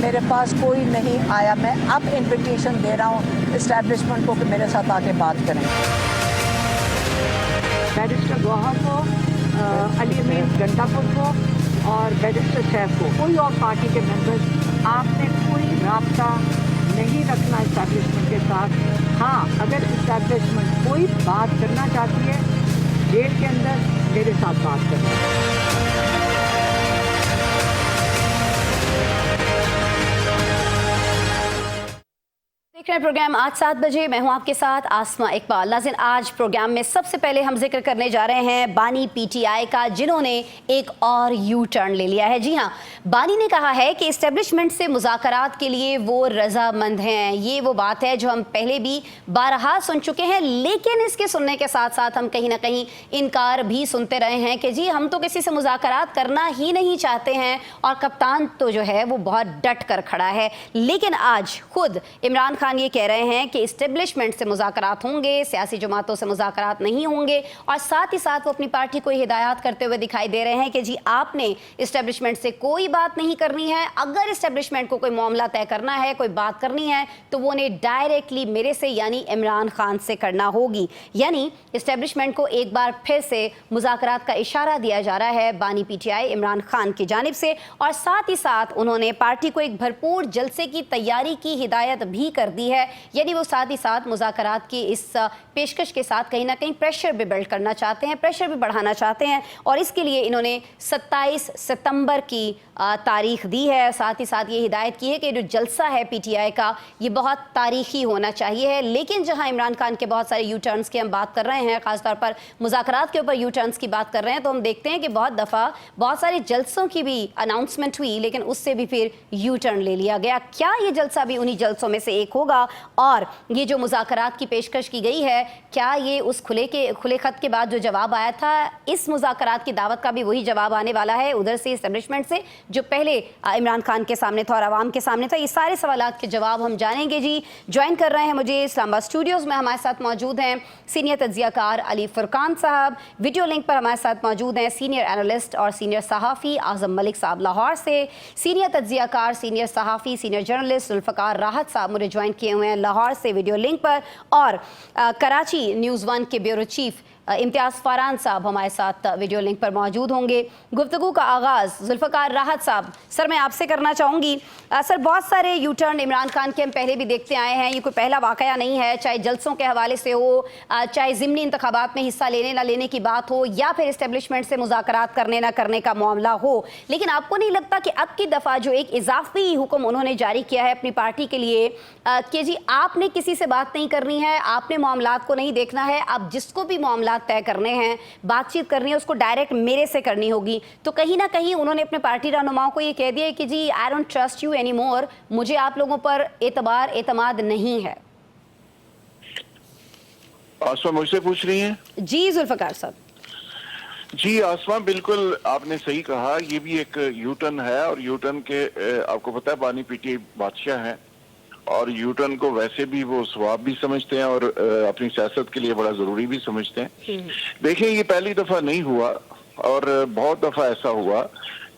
میرے پاس کوئی نہیں آیا. میں اب انویٹیشن دے رہا ہوں اسٹیبلشمنٹ کو کہ میرے ساتھ آ کے بات کریں. بیرسٹر گوہر کو, علی امین گنڈاپور کو اور بیرسٹر سیف کو, کوئی اور پارٹی کے ممبرز, آپ نے کوئی رابطہ نہیں رکھنا اسٹیبلشمنٹ کے ساتھ. ہاں, اگر اسٹیبلشمنٹ کوئی بات کرنا چاہتی ہے جیل کے اندر, میرے ساتھ بات کریں. دیکھ رہے ہیں پروگرام آج 7 بجے. میں ہوں آپ کے ساتھ آسماں اقبال. ناظرین, آج پروگرام میں سب سے پہلے ہم ذکر کرنے جا رہے ہیں بانی پی ٹی آئی کا, جنہوں نے ایک اور یو ٹرن لے لیا ہے. جی ہاں, بانی نے کہا ہے کہ اسٹیبلشمنٹ سے مذاکرات کے لیے وہ رضامند ہیں. یہ وہ بات ہے جو ہم پہلے بھی بارہا سن چکے ہیں, لیکن اس کے سننے کے ساتھ ساتھ ہم کہیں نہ کہیں انکار بھی سنتے رہے ہیں کہ جی ہم تو کسی سے مذاکرات کرنا ہی نہیں چاہتے ہیں, اور کپتان تو جو ہے وہ بہت ڈٹ کر کھڑا ہے. لیکن آج خود عمران خان یہ کہہ رہے ہیں کہ اسٹیبلشمنٹ سے مذاکرات ہوں گے, سیاسی جماعتوں سے مذاکرات نہیں ہوں گے, اور ساتھ ہی ساتھ وہ اپنی پارٹی کو ہدایات کرتے ہوئے دکھائی دے رہے ہیں کہ جی آپ نے اسٹیبلشمنٹ سے کوئی بات نہیں کرنی ہے. اگر اسٹیبلشمنٹ کو کوئی معاملہ طے کرنا ہے, کوئی بات کرنی ہے, تو وہ انہیں ڈائریکٹلی میرے سے یعنی عمران خان سے کرنا ہوگی. یعنی اسٹیبلشمنٹ کو ایک بار پھر سے مذاکرات کا اشارہ دیا جا رہا ہے بانی P T I Imran Khan کی جانب سے, اور ساتھ ہی ساتھ انہوں نے پارٹی کو ایک بھرپور جلسے کی تیاری کی ہدایت بھی کر دی ہے. یعنی وہ ساتھ ہی ساتھ مذاکرات کی اس پیشکش کے ساتھ کہیں نہ کہیں پریشر بھی بلڈ کرنا چاہتے ہیں, پریشر بھی بڑھانا چاہتے ہیں, اور اس کے لیے انہوں نے 27 ستمبر کی تاریخ دی ہے. ساتھ ہی ساتھ یہ ہدایت کی ہے کہ جو جلسہ ہے پی ٹی آئی کا یہ بہت تاریخی ہونا چاہیے ہے. لیکن جہاں عمران خان کے بہت سارے یو ٹرنز کے ہم بات کر رہے ہیں, خاص طور پر مذاکرات کے اوپر یو ٹرنز کی بات کر رہے ہیں, تو ہم دیکھتے ہیں کہ بہت دفعہ بہت سارے جلسوں کی بھی اناؤنسمنٹ ہوئی, لیکن اس سے بھی پھر یو ٹرن لے لیا گیا. کیا یہ جلسہ بھی انہی جلسوں میں سے ایک ہوگا؟ اور یہ جو مذاکرات کی پیشکش کی گئی ہے, کیا یہ اس کھلے خط کے بعد جو جواب آیا تھا, اس مذاکرات کی دعوت کا بھی وہی جواب آنے والا ہے ادھر سے اسٹیبلشمنٹ سے جو پہلے عمران خان کے سامنے تھا اور عوام کے سامنے تھا؟ یہ سارے سوالات کے جواب ہم جانیں گے. جی, جوائن کر رہے ہیں مجھے اسلام آباد اسٹوڈیوز میں, ہمارے ساتھ موجود ہیں سینئر تجزیہ کار علی فرقان صاحب, ویڈیو لنک پر ہمارے ساتھ موجود ہیں سینئر اینالسٹ اور سینئر صحافی اعظم ملک صاحب لاہور سے, سینئر تجزیہ کار, سینئر صحافی, سینئر جرنلسٹ ذوالفقار راحت صاحب مجھے جوائن کیے ہوئے ہیں لاہور سے ویڈیو لنک پر, اور کراچی نیوز 1 کے بیورو چیف امتیاز فاران صاحب ہمارے ساتھ ویڈیو لنک پر موجود ہوں گے. گفتگو کا آغاز ذوالفقار راحت صاحب, سر میں آپ سے کرنا چاہوں گی. سر, بہت سارے یو ٹرن عمران خان کے ہم پہلے بھی دیکھتے آئے ہیں, یہ کوئی پہلا واقعہ نہیں ہے, چاہے جلسوں کے حوالے سے ہو, چاہے ضمنی انتخابات میں حصہ لینے نہ لینے کی بات ہو, یا پھر اسٹیبلشمنٹ سے مذاکرات کرنے نہ کرنے کا معاملہ ہو. لیکن آپ کو نہیں لگتا کہ اب کی دفعہ جو ایک اضافی حکم انہوں نے جاری کیا ہے اپنی پارٹی کے لیے کہ جی آپ نے کسی سے بات نہیں کرنی ہے, آپ نے معاملات کو نہیں دیکھنا ہے, آپ جس کو بھی معاملات طے کرنے ہیں, بات چیت کرنی ہے, اس کو ڈائریکٹ میرے سے کرنی ہوگی, تو کہیں نہ کہیں انہوں نے اپنے پارٹی رہنماؤں کو یہ کہہ دیا کہ جی I don't trust you any more, مجھے آپ لوگوں پر اعتماد نہیں ہے. آسما مجھ سے پوچھ رہی ہیں؟ جی ذوالفقار صاحب. جی آسما, بالکل آپ نے صحیح کہا, یہ بھی ایک یو ٹرن ہے, اور یو ٹرن کے آپ کو پتہ ہے بانی پی ٹی بادشاہ ہیں, اور یو ٹرن کو ویسے بھی وہ ثواب بھی سمجھتے ہیں اور اپنی سیاست کے لیے بڑا ضروری بھی سمجھتے ہیں. دیکھیں, یہ پہلی دفعہ نہیں ہوا, اور بہت دفعہ ایسا ہوا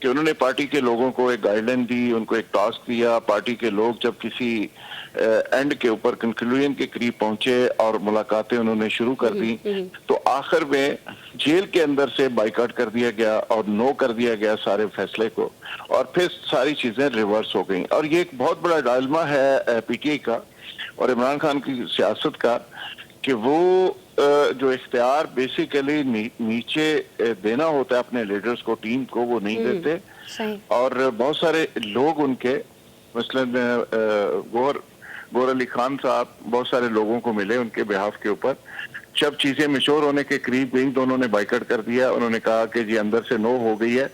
کہ انہوں نے پارٹی کے لوگوں کو ایک گائیڈ لائن دی, ان کو ایک ٹاسک دیا. پارٹی کے لوگ جب کسی اینڈ کے اوپر کنکلوژن کے قریب پہنچے اور ملاقاتیں انہوں نے شروع کر دی, تو آخر میں جیل کے اندر سے بائیکاٹ کر دیا گیا اور نو کر دیا گیا سارے فیصلے کو, اور پھر ساری چیزیں ریورس ہو گئیں. اور یہ ایک بہت بڑا ڈائلما ہے پی ٹی آئی کا اور عمران خان کی سیاست کا کہ وہ جو اختیار بیسیکلی نیچے دینا ہوتا ہے اپنے لیڈرز کو, ٹیم کو, وہ نہیں دیتے. اور بہت سارے لوگ ان کے, مثلا گور علی خان صاحب بہت سارے لوگوں کو ملے ان کے بہاف کے اوپر, جب چیزیں میچور ہونے کے قریب گئیں تو انہوں نے بائیکاٹ کر دیا. انہوں نے کہا کہ جی اندر سے نو ہو گئی ہے.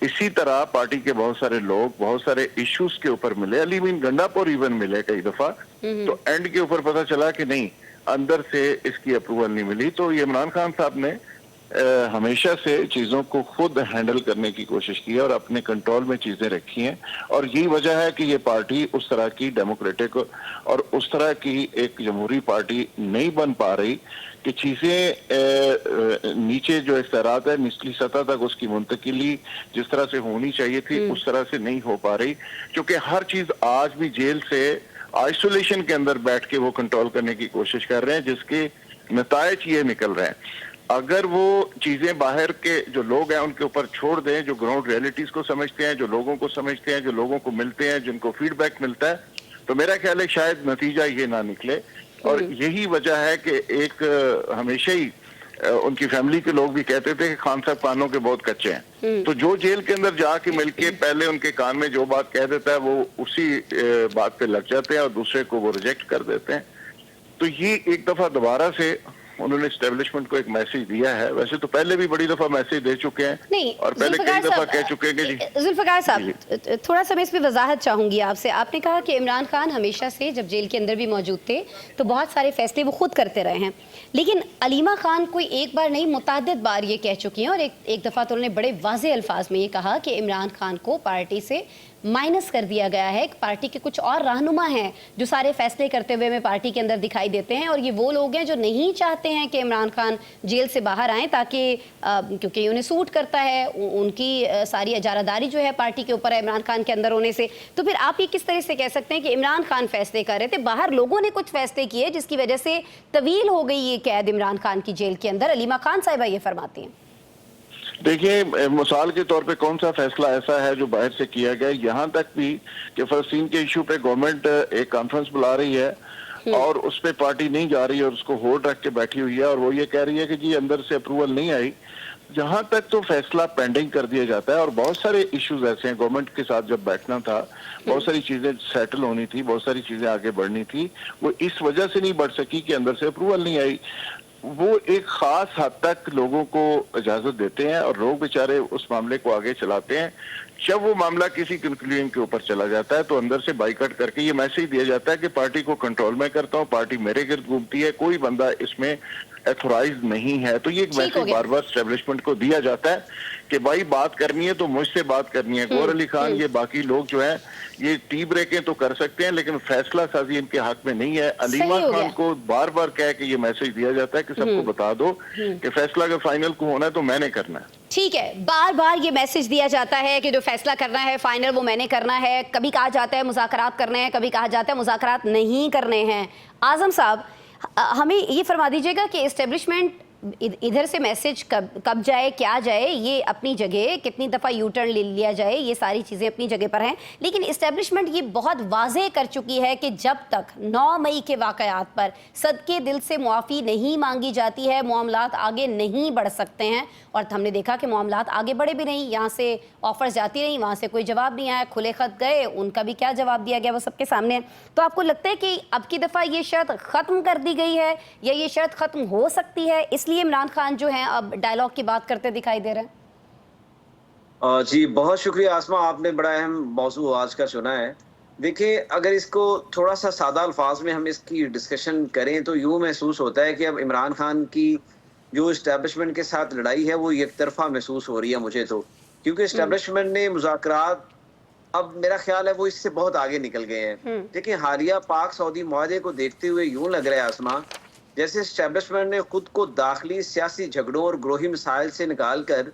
اسی طرح پارٹی کے بہت سارے لوگ بہت سارے ایشوز کے اوپر ملے, علی امین گنڈاپور ایون ملے کئی دفعہ, تو اینڈ کے اوپر پتہ چلا کہ نہیں, اندر سے اس کی اپروول نہیں ملی. تو یہ عمران خان صاحب نے ہمیشہ سے چیزوں کو خود ہینڈل کرنے کی کوشش کی ہے اور اپنے کنٹرول میں چیزیں رکھی ہیں, اور یہی وجہ ہے کہ یہ پارٹی اس طرح کی ڈیموکریٹک اور اس طرح کی ایک جمہوری پارٹی نہیں بن پا رہی कि चीजें नीचे जो इख्तियारात है निचली सतह तक उसकी मुंतकिली जिस तरह से होनी चाहिए थी उस तरह से नहीं हो पा रही, क्योंकि हर चीज आज भी जेल से आइसोलेशन के अंदर बैठ के वो कंट्रोल करने की कोशिश कर रहे हैं, जिसके नतायज ये निकल रहे हैं। अगर वो चीजें बाहर के जो लोग हैं उनके ऊपर छोड़ दें, जो ग्राउंड रियलिटीज को समझते हैं, जो लोगों को समझते हैं, जो लोगों को मिलते हैं, जिनको फीडबैक मिलता है, तो मेरा ख्याल है शायद नतीजा ये ना निकले। और यही वजह है कि एक हमेशा ही उनकी फैमिली के लोग भी कहते थे कि खान साहब कानों के बहुत कच्चे हैं, तो जो जेल के अंदर जाके मिलके पहले उनके कान में जो बात कह देता है वो उसी बात पे लग जाते हैं और दूसरे को वो रिजेक्ट कर देते हैं। तो ये एक दफा दोबारा से उन्होंने एस्टेब्लिशमेंट को एक मैसेज दिया है। वैसे तो पहले भी बड़ी दफा मैसेज दे चुके हैं नहीं, और पहले कई दफा कह चुके हैं कि जी जुल्फिकार साहब थोड़ा सा मैं इस पे वजाहत चाहूंगी आपसे। आपने कहा कि इमरान खान हमेशा से जब जेल के अंदर भी मौजूद थे तो बहुत सारे फैसले वो खुद करते रहे हैं, लेकिन अलीमा खान कोई एक बार नहीं मुतअद्दिद बार ये कह चुकी हैं और एक दफ़ा तो उन्होंने बड़े वाज़ेह अल्फाज में ये कहा कि इमरान खान को पार्टी से माइनस कर दिया गया है। पार्टी के कुछ और रहनुमा हैं जो सारे फैसले करते हुए में पार्टी के अंदर दिखाई देते हैं और ये वो लोग हैं जो नहीं चाहते हैं कि इमरान खान जेल से बाहर आएँ, ताकि क्योंकि उन्हें सूट करता है, उनकी सारी इजारादारी जो है पार्टी के ऊपर है इमरान खान के अंदर होने से। तो फिर आप ये किस तरह से कह सकते हैं कि इमरान खान फैसले कर रहे थे, बाहर लोगों ने कुछ फैसले किए जिसकी वजह से तवील हो गई ये कैद इमरान खान की जेल के अंदर। अलीमा खान साहिबा ये फरमाती हैं। देखिए, मिसाल के तौर पे कौन सा फैसला ऐसा है जो बाहर से किया गया, यहाँ तक भी कि फलस्तीन के इशू पे गवर्नमेंट एक कॉन्फ्रेंस बुला रही है और उस पे पार्टी नहीं जा रही है और उसको होल्ड रख के बैठी हुई है और वो ये कह रही है कि जी अंदर से अप्रूवल नहीं आई, जहां तक तो फैसला पेंडिंग कर दिया जाता है। और बहुत सारे इश्यूज ऐसे हैं, गवर्नमेंट के साथ जब बैठना था बहुत सारी चीजें सेटल होनी थी, बहुत सारी चीजें आगे बढ़नी थी, वो इस वजह से नहीं बढ़ सकी कि अंदर से अप्रूवल नहीं आई। वो एक खास हद तक लोगों को इजाजत देते हैं और लोग बेचारे उस मामले को आगे चलाते हैं। जब वो मामला किसी कंक्लूजन के ऊपर चला जाता है तो अंदर से बाइकआउट करके ये मैसेज दिया जाता है कि पार्टी को कंट्रोल में करता हूँ, पार्टी मेरे गिर्द घूमती है, कोई बंदा इसमें एथोराइज नहीं है। तो ये एक मैसेज बार बार एस्टेब्लिशमेंट को दिया जाता है कि भाई बात करनी है तो मुझसे बात करनी है। गौर अली खान ये बाकी लोग जो है ये टी ब्रेकें तो कर सकते हैं लेकिन फैसला साजी इनके हक में नहीं है। अलीमा खान को बार बार कह के ये मैसेज दिया जाता है कि सबको बता दो कि फैसला अगर फाइनल को होना है तो मैंने करना है। ठीक है, बार बार ये मैसेज दिया जाता है कि जो फैसला करना है फाइनल वो मैंने करना है। कभी कहा जाता है मुज़ाकरात करने हैं, कभी कहा जाता है मुज़ाकरात नहीं करने हैं। आज़म साहब हमें ये फरमा दीजिएगा कि इस्टेब्लिशमेंट इधर से मैसेज कब जाए क्या जाए ये अपनी जगह, कितनी दफ़ा यू टर्न ले लिया जाए ये सारी चीज़ें अपनी जगह पर हैं, लेकिन इस्टेब्लिशमेंट ये बहुत वाज़ेह कर चुकी है कि जब तक 9 मई के वाक़यात पर सदके दिल से मुआफ़ी नहीं मांगी जाती है मामलात आगे नहीं बढ़ सकते हैं। और हमने देखा कि मामलात आगे बढ़े भी नहीं, यहाँ से ऑफर्स जाती रहीं, वहाँ से कोई जवाब नहीं आया, खुले ख़त गए, उनका भी क्या जवाब दिया गया वो सबके सामने है। तो आपको लगता है कि अब की दफ़ा ये शर्त ख़त्म कर दी गई है या ये शर्त ख़त्म हो सकती है, इसलिए इमरान खान जो हैं अब डायलॉग की बात करते दिखाई दे रहे हैं? जी बहुत शुक्रिया आसमा, आपने बड़ा अहम मौजू आज का चुना है। देखिए, अगर इसको थोड़ा सा सादा अल्फाज में हम इसकी डिस्कशन करें तो यूँ महसूस होता है कि अब इमरान खान की जो इस्टेब्लिशमेंट के साथ लड़ाई है वो एक तरफा महसूस हो रही है मुझे तो, क्योंकि इस्टेब्लिशमेंट ने मुज़ाकरात अब मेरा ख्याल है वो इससे बहुत आगे निकल गए हैं। देखिए, हालिया पाक सऊदी मुआहदे को देखते हुए यूँ लग रहा है आसमा जैसे इस्टेब्लिशमेंट ने खुद को दाखिली सियासी झगड़ों और ग्रोही मसाइल से निकाल कर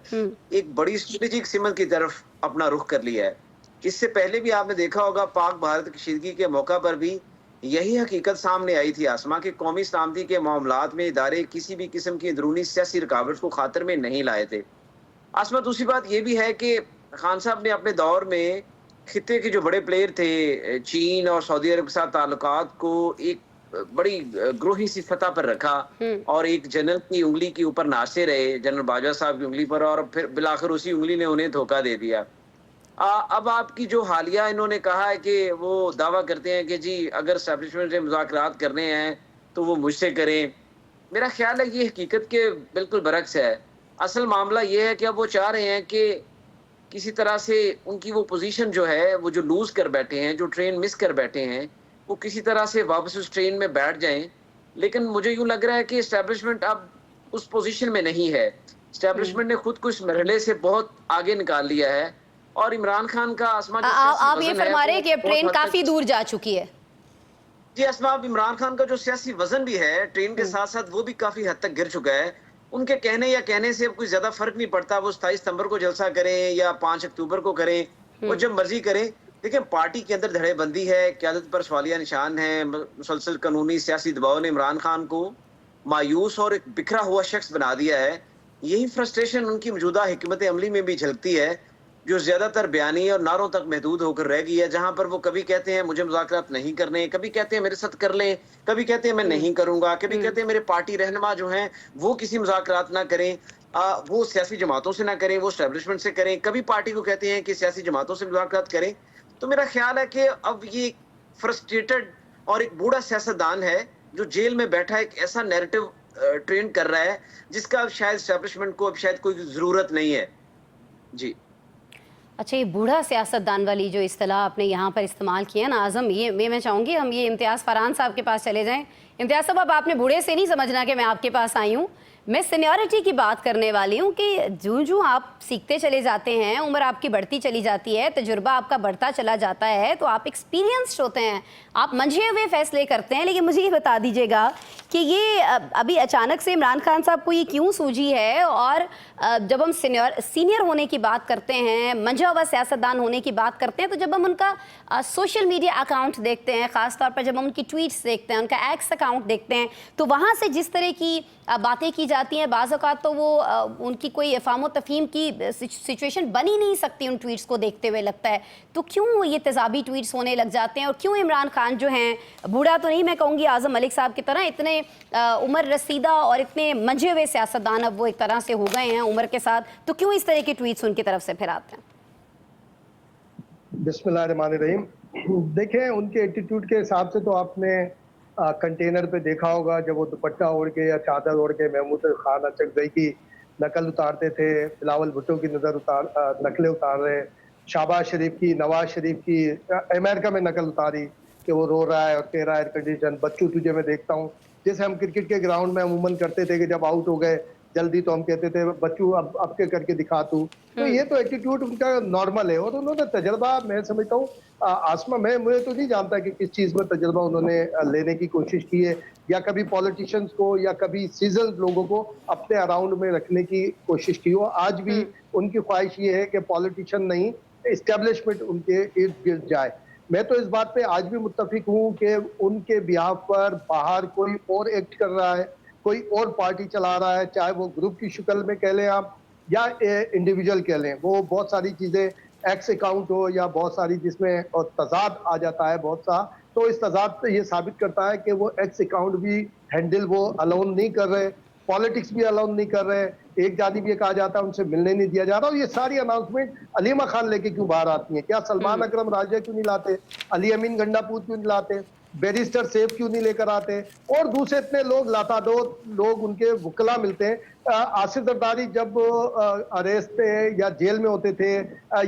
एक बड़ी स्ट्रेटेजिक सिमत की तरफ अपना रुख कर लिया है। इससे पहले भी आपने देखा होगा पाक भारत कशीदगी के मौका पर भी यही हकीकत सामने आई थी आसमा के कौमी सलामती के मामलात में इदारे किसी भी किस्म की अंदरूनी सियासी रुकावट को खातर में नहीं लाए थे। आसमा दूसरी बात यह भी है कि खान साहब ने अपने दौर में खिते के जो बड़े प्लेयर थे चीन और सऊदी अरब के साथ ताल्लुकात को एक बड़ी ग्रोही सी सतह पर रखा और एक जनरल की उंगली के ऊपर नाचते रहे, जनरल बाजवा साहब की उंगली पर, और फिर बिलाखिर उसी उंगली ने उन्हें धोखा दे दिया। अब आपकी जो हालिया इन्होंने कहा है कि वो दावा करते हैं कि जी अगर एस्टेब्लिशमेंट से मुज़ाकरात करने हैं तो वो मुझसे करें। मेरा ख्याल है ये हकीकत के बिल्कुल बरक्स है। असल मामला ये है कि अब वो चाह रहे हैं कि किसी तरह से उनकी वो पोजीशन जो है वो जो लूज कर बैठे हैं, जो ट्रेन मिस कर बैठे हैं, वो किसी तरह से वापस उस ट्रेन में बैठ जाएं। लेकिन मुझे यूं लग रहा है कि एस्टेब्लिशमेंट अब उस पोजीशन में नहीं है। एस्टेब्लिशमेंट ने खुद को इस मरहले से बहुत आगे निकाल लिया है और इमरान खान का आसमान आप ये फरमा रहे हैं कि अब ट्रेन काफी दूर जा चुकी है। जी असमा, अब इमरान खान का जो सियासी वजन भी है ट्रेन के साथ साथ वो भी काफी हद तक गिर चुका है। उनके कहने या कहने से अब कुछ ज्यादा फर्क नहीं पड़ता, वो 27 सितंबर को जलसा करें या 5 अक्टूबर को करें, वो जब मर्जी करें। देखिए पार्टी के अंदर धड़ेबंदी है, क़यादत पर सवालिया निशान है, मुसलसल कानूनी सियासी दबाव ने इमरान खान को मायूस और एक बिखरा हुआ शख्स बना दिया है। यही फ्रस्ट्रेशन उनकी मौजूदा हिकमत अमली में भी झलकती है, जो ज्यादातर बयानी और नारों तक महदूद होकर रह गई है, जहां पर वो कभी कहते हैं मुझे मुज़ाकरात नहीं करने, कभी कहते हैं मेरे साथ कर लें, कभी कहते हैं मैं नहीं करूंगा, कभी कहते हैं मेरे पार्टी रहनुमा जो हैं वो किसी मुज़ाकरात ना करें, वो सियासी जमातों से ना करें, वो एस्टेब्लिशमेंट से करें, कभी पार्टी को कहते हैं कि सियासी जमातों से मुज़ाकरात करें। तो मेरा ख्याल है कि अब ये फ्रस्ट्रेटेड और एक बूढ़ा सियासतदान है जो जेल में बैठा एक ऐसा नैरेटिव ट्रेंड कर रहा है जिसका अब शायद एस्टेब्लिशमेंट को अब शायद कोई जरूरत नहीं है। जी अच्छा, ये बूढ़ा सियासतदान वाली जो इस्तेलाह आपने यहाँ पर इस्तेमाल किया ना आज़म, ये मैं चाहूँगी हम ये इम्तियाज़ फरहान साहब के पास चले जाएं। इम्तियाज़ साहब, अब आपने बूढ़े से नहीं समझना कि मैं आपके पास आई हूँ, मैं सीनियरिटी की बात करने वाली हूँ कि जो आप सीखते चले जाते हैं, उम्र आपकी बढ़ती चली जाती है, तजुर्बा आपका बढ़ता चला जाता है, तो आप एक्सपीरियंस्ड होते हैं, आप मंझे हुए फैसले करते हैं। लेकिन मुझे ये बता दीजिएगा कि ये अभी अचानक से इमरान खान साहब को ये क्यों सूझी है, और जब हम सीनियर होने की बात करते हैं, मंझा हुआ सियासतदान होने की बात करते हैं, तो जब हम उनका सोशल मीडिया अकाउंट देखते हैं, ख़ासतौर पर जब हम उनकी ट्वीट्स देखते हैं, उनका एक्स अकाउंट देखते हैं, तो वहाँ से जिस तरह की बातें की जाती हैं, बाज़ औक़ात तो वो उनकी कोई फ़ाहम तफ़हीम की सिचुएशन बन ही नहीं सकती उन ट्वीट्स को देखते हुए, लगता है। तो क्यों ये तेज़ाबी ट्वीट्स होने लग जाते हैं, और क्यों इमरान खान जो हैं, बूढ़ा तो नहीं मैं कहूँगी आज़म मलिक साहब की तरह, इतने उम्र रसीदा और इतने मंझे हुए सियासतदान अब वो एक तरह से हो गए हैं उम्र के साथ, तो क्यों इस तरह के ट्वीट्स उनकी तरफ से फिर आते हैं? बिस्मिल्लाहिर्रहमानिर्रहीम। देखें, उनके एटीट्यूड के हिसाब से तो आपने कंटेनर पे देखा होगा, जब वो दुपट्टा ओढ़ के या चादर ओढ़ के महमूद खान अचकज़ई की नकल उतारते थे, बिलावल भुट्टो की नकलें उतार रहे, शहबाज शरीफ की, नवाज शरीफ की अमेरिका में नकल उतारी कि वो रो रहा है और कह रहा है एयर कंडीशन, बच्चू तुझे मैं देखता हूँ। जैसे हम क्रिकेट के ग्राउंड में अमूमन करते थे कि जब आउट हो गए जल्दी, तो हम कहते थे बच्चू अब के करके दिखा तू। तो ये तो एटीट्यूड उनका नॉर्मल है, और उन्होंने तजर्बा, मैं समझता हूँ आसमा, मुझे तो नहीं जानता कि किस चीज़ में तजर्बा उन्होंने लेने की कोशिश की है, या कभी पॉलिटिशियंस को या कभी सीजन लोगों को अपने अराउंड में रखने की कोशिश की हो। आज भी उनकी ख्वाहिश ये है कि पॉलिटिशियन नहीं, एस्टेब्लिशमेंट उनके इर्द गिर्द जाए। मैं तो इस बात पे आज भी मुत्तफिक हूँ कि उनके बिहाफ पर बाहर कोई और एक्ट कर रहा है, कोई और पार्टी चला रहा है, चाहे वो ग्रुप की शक्ल में कह लें आप या इंडिविजुअल कह लें। वो बहुत सारी चीज़ें, एक्स अकाउंट हो या बहुत सारी जिसमें और तजाद आ जाता है बहुत सा, तो इस तजाद से ये साबित करता है कि वो एक्स अकाउंट भी हैंडल वो अलाउन नहीं कर रहे, पॉलिटिक्स भी अलाउन नहीं कर रहे। एक जानिब ये कहा जाता है उनसे मिलने नहीं दिया जा रहा, और ये सारी अनाउंसमेंट अलीमा खान लेके क्यों बाहर आती हैं? क्या सलमान अकरम राजा क्यों नहीं लाते? अली अमीन गंडापुर क्यों नहीं लाते? बैरिस्टर सेफ क्यों नहीं लेकर आते? और दूसरे इतने लोग, लातादोर लोग उनके वकला मिलते हैं। आसिफ जरदारी जब अरेस्ट पे या जेल में होते थे,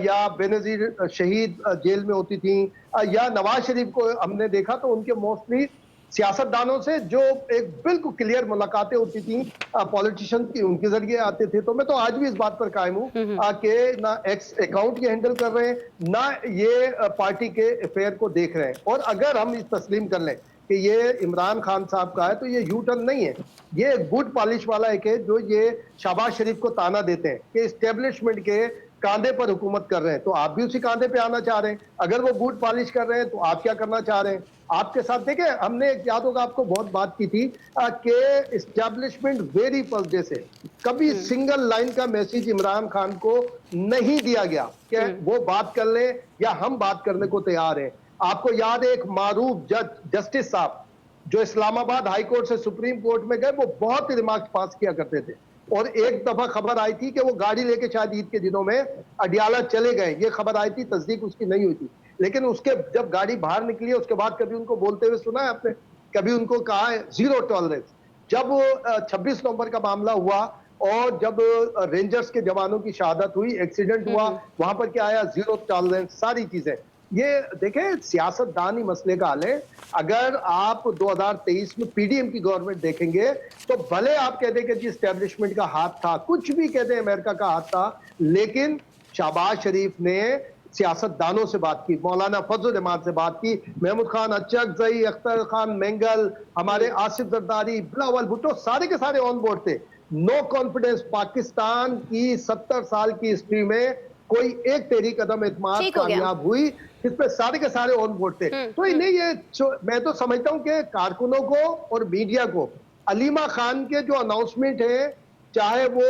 या बेनजीर शहीद जेल में होती थी, या नवाज शरीफ को हमने देखा, तो उनके मोस्टली सियासतदानों से जो एक बिल्कुल क्लियर मुलाकातें होती थी पॉलिटिशियन की, उनके जरिए आते थे। तो मैं तो आज भी इस बात पर कायम हूँ कि ना एक्स अकाउंट ये हैंडल कर रहे हैं, ना ये पार्टी के अफेयर को देख रहे हैं। और अगर हम इस तस्लीम कर लें कि ये इमरान खान साहब का है, तो ये यू टर्न नहीं है, ये एक बूट पॉलिश वाला एक है जो ये शहबाज शरीफ को ताना देते हैं कि इस्टेब्लिशमेंट के कांधे पर हुकूमत कर रहे हैं, तो आप भी उसी कांधे पे आना चाह रहे हैं। अगर वो बूट पॉलिश कर रहे हैं तो आप क्या करना चाह रहे हैं? आपके साथ देखें, हमने याद होगा आपको बहुत बात की थी कि इस्टेब्लिशमेंट वेरी फर्स्ट डे से कभी सिंगल लाइन का मैसेज इमरान खान को नहीं दिया गया कि वो बात कर ले या हम बात करने को तैयार हैं। आपको याद है एक मारूफ जज जस्टिस साहब जो इस्लामाबाद हाई कोर्ट से सुप्रीम कोर्ट में गए, वो बहुत ही दिमाग पास किया करते थे, और एक दफा खबर आई थी कि वो गाड़ी लेके शायद ईद के दिनों में अडियाला चले गए, ये खबर आई थी, तस्दीक उसकी नहीं हुई थी। लेकिन उसके जब गाड़ी बाहर निकली, उसके बाद कभी उनको बोलते हुए सुना है आपने? कभी उनको कहा है जीरो टॉलरेंस? जब 26 नवंबर का मामला हुआ और जब रेंजर्स के जवानों की शहादत हुई, एक्सीडेंट हुआ, वहां पर क्या आया? जीरो टॉलरेंस, सारी चीजें। ये देखें, सियासतदानी मसले का हल है। अगर आप 2023 में पीडीएम की गवर्नमेंट देखेंगे तो भले आप कह दें कि जी एस्टेब्लिशमेंट का हाथ था, कुछ भी कह दें अमेरिका का हाथ था, लेकिन शहबाज शरीफ ने सियासतदानों से बात की, मौलाना फजल रहमान से बात की, महमूद खान अचकजई, अख्तर खान मेंगल, हमारे आसिफ जरदारी, बिलावल भुट्टो, सारे के सारे ऑन बोर्ड थे। No confidence. पाकिस्तान की 70 साल की हिस्ट्री में कोई एक तहरीक कदम एतमाद ठीक हो गया। कामयाब हुई जिसपे सारे के सारे ऑन बोर्ड थे। तो इन्हें ये मैं तो समझता हूं कि कारकुनों को और मीडिया को अलीमा खान के जो अनाउंसमेंट है, चाहे वो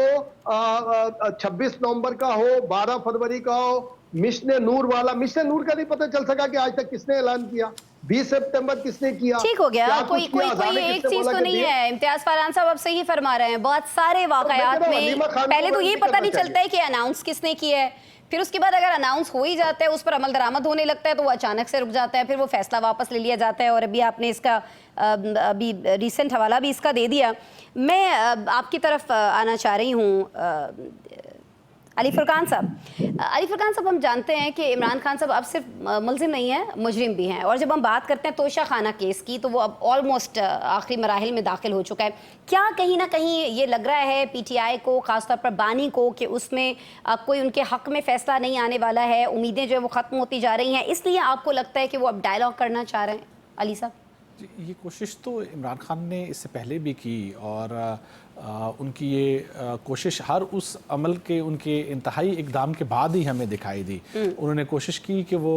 26 नवंबर का हो, 12 फरवरी का हो, मिशन नूर वाला, मिशन नूर का नहीं पता चल सका कि आज तक किसने ऐलान किया, 20 सितंबर किसने किया, ठीक हो गया। क्या कोई कुछ किया, कोई कोई अजाने एक किसने चीज बोला तो कि नहीं दे- है। इम्तियाज फरहान साहब आप सही फरमा रहे हैं, बहुत सारे वाकयात में अलीमा खान को पहले तो ये नहीं पता करना नहीं चलता है कि अनाउंस किसने किया है, फिर उसके बाद अगर अनाउंस हो ही जाता है, उस पर अमल दरामद होने लगता है तो वो अचानक से रुक जाता है, फिर वो फैसला वापस ले लिया जाता है। और अभी आपने इसका अभी रिसेंट हवाला भी इसका दे दिया। मैं आपकी तरफ आना चाह रही हूँ अली फुरकान साहब। अली फुरकान साहब, हम जानते हैं कि इमरान खान साहब अब सिर्फ मुलजिम नहीं है, मुजरिम भी हैं। और जब हम बात करते हैं तोशा खाना केस की, तो वो अब ऑलमोस्ट आखिरी मराहिल में दाखिल हो चुका है। क्या कहीं ना कहीं ये लग रहा है पीटीआई को, खासतौर पर बानी को, कि उसमें कोई उनके हक में फैसला नहीं आने वाला है, उम्मीदें जो है वो ख़त्म होती जा रही हैं, इसलिए आपको लगता है कि वो अब डायलॉग करना चाह रहे हैं? अली साहब, ये कोशिश तो इमरान खान ने इससे पहले भी की, और उनकी ये कोशिश हर उस अमल के उनके इंतहाई इक़दाम के बाद ही हमें दिखाई दी। उन्होंने कोशिश की कि वो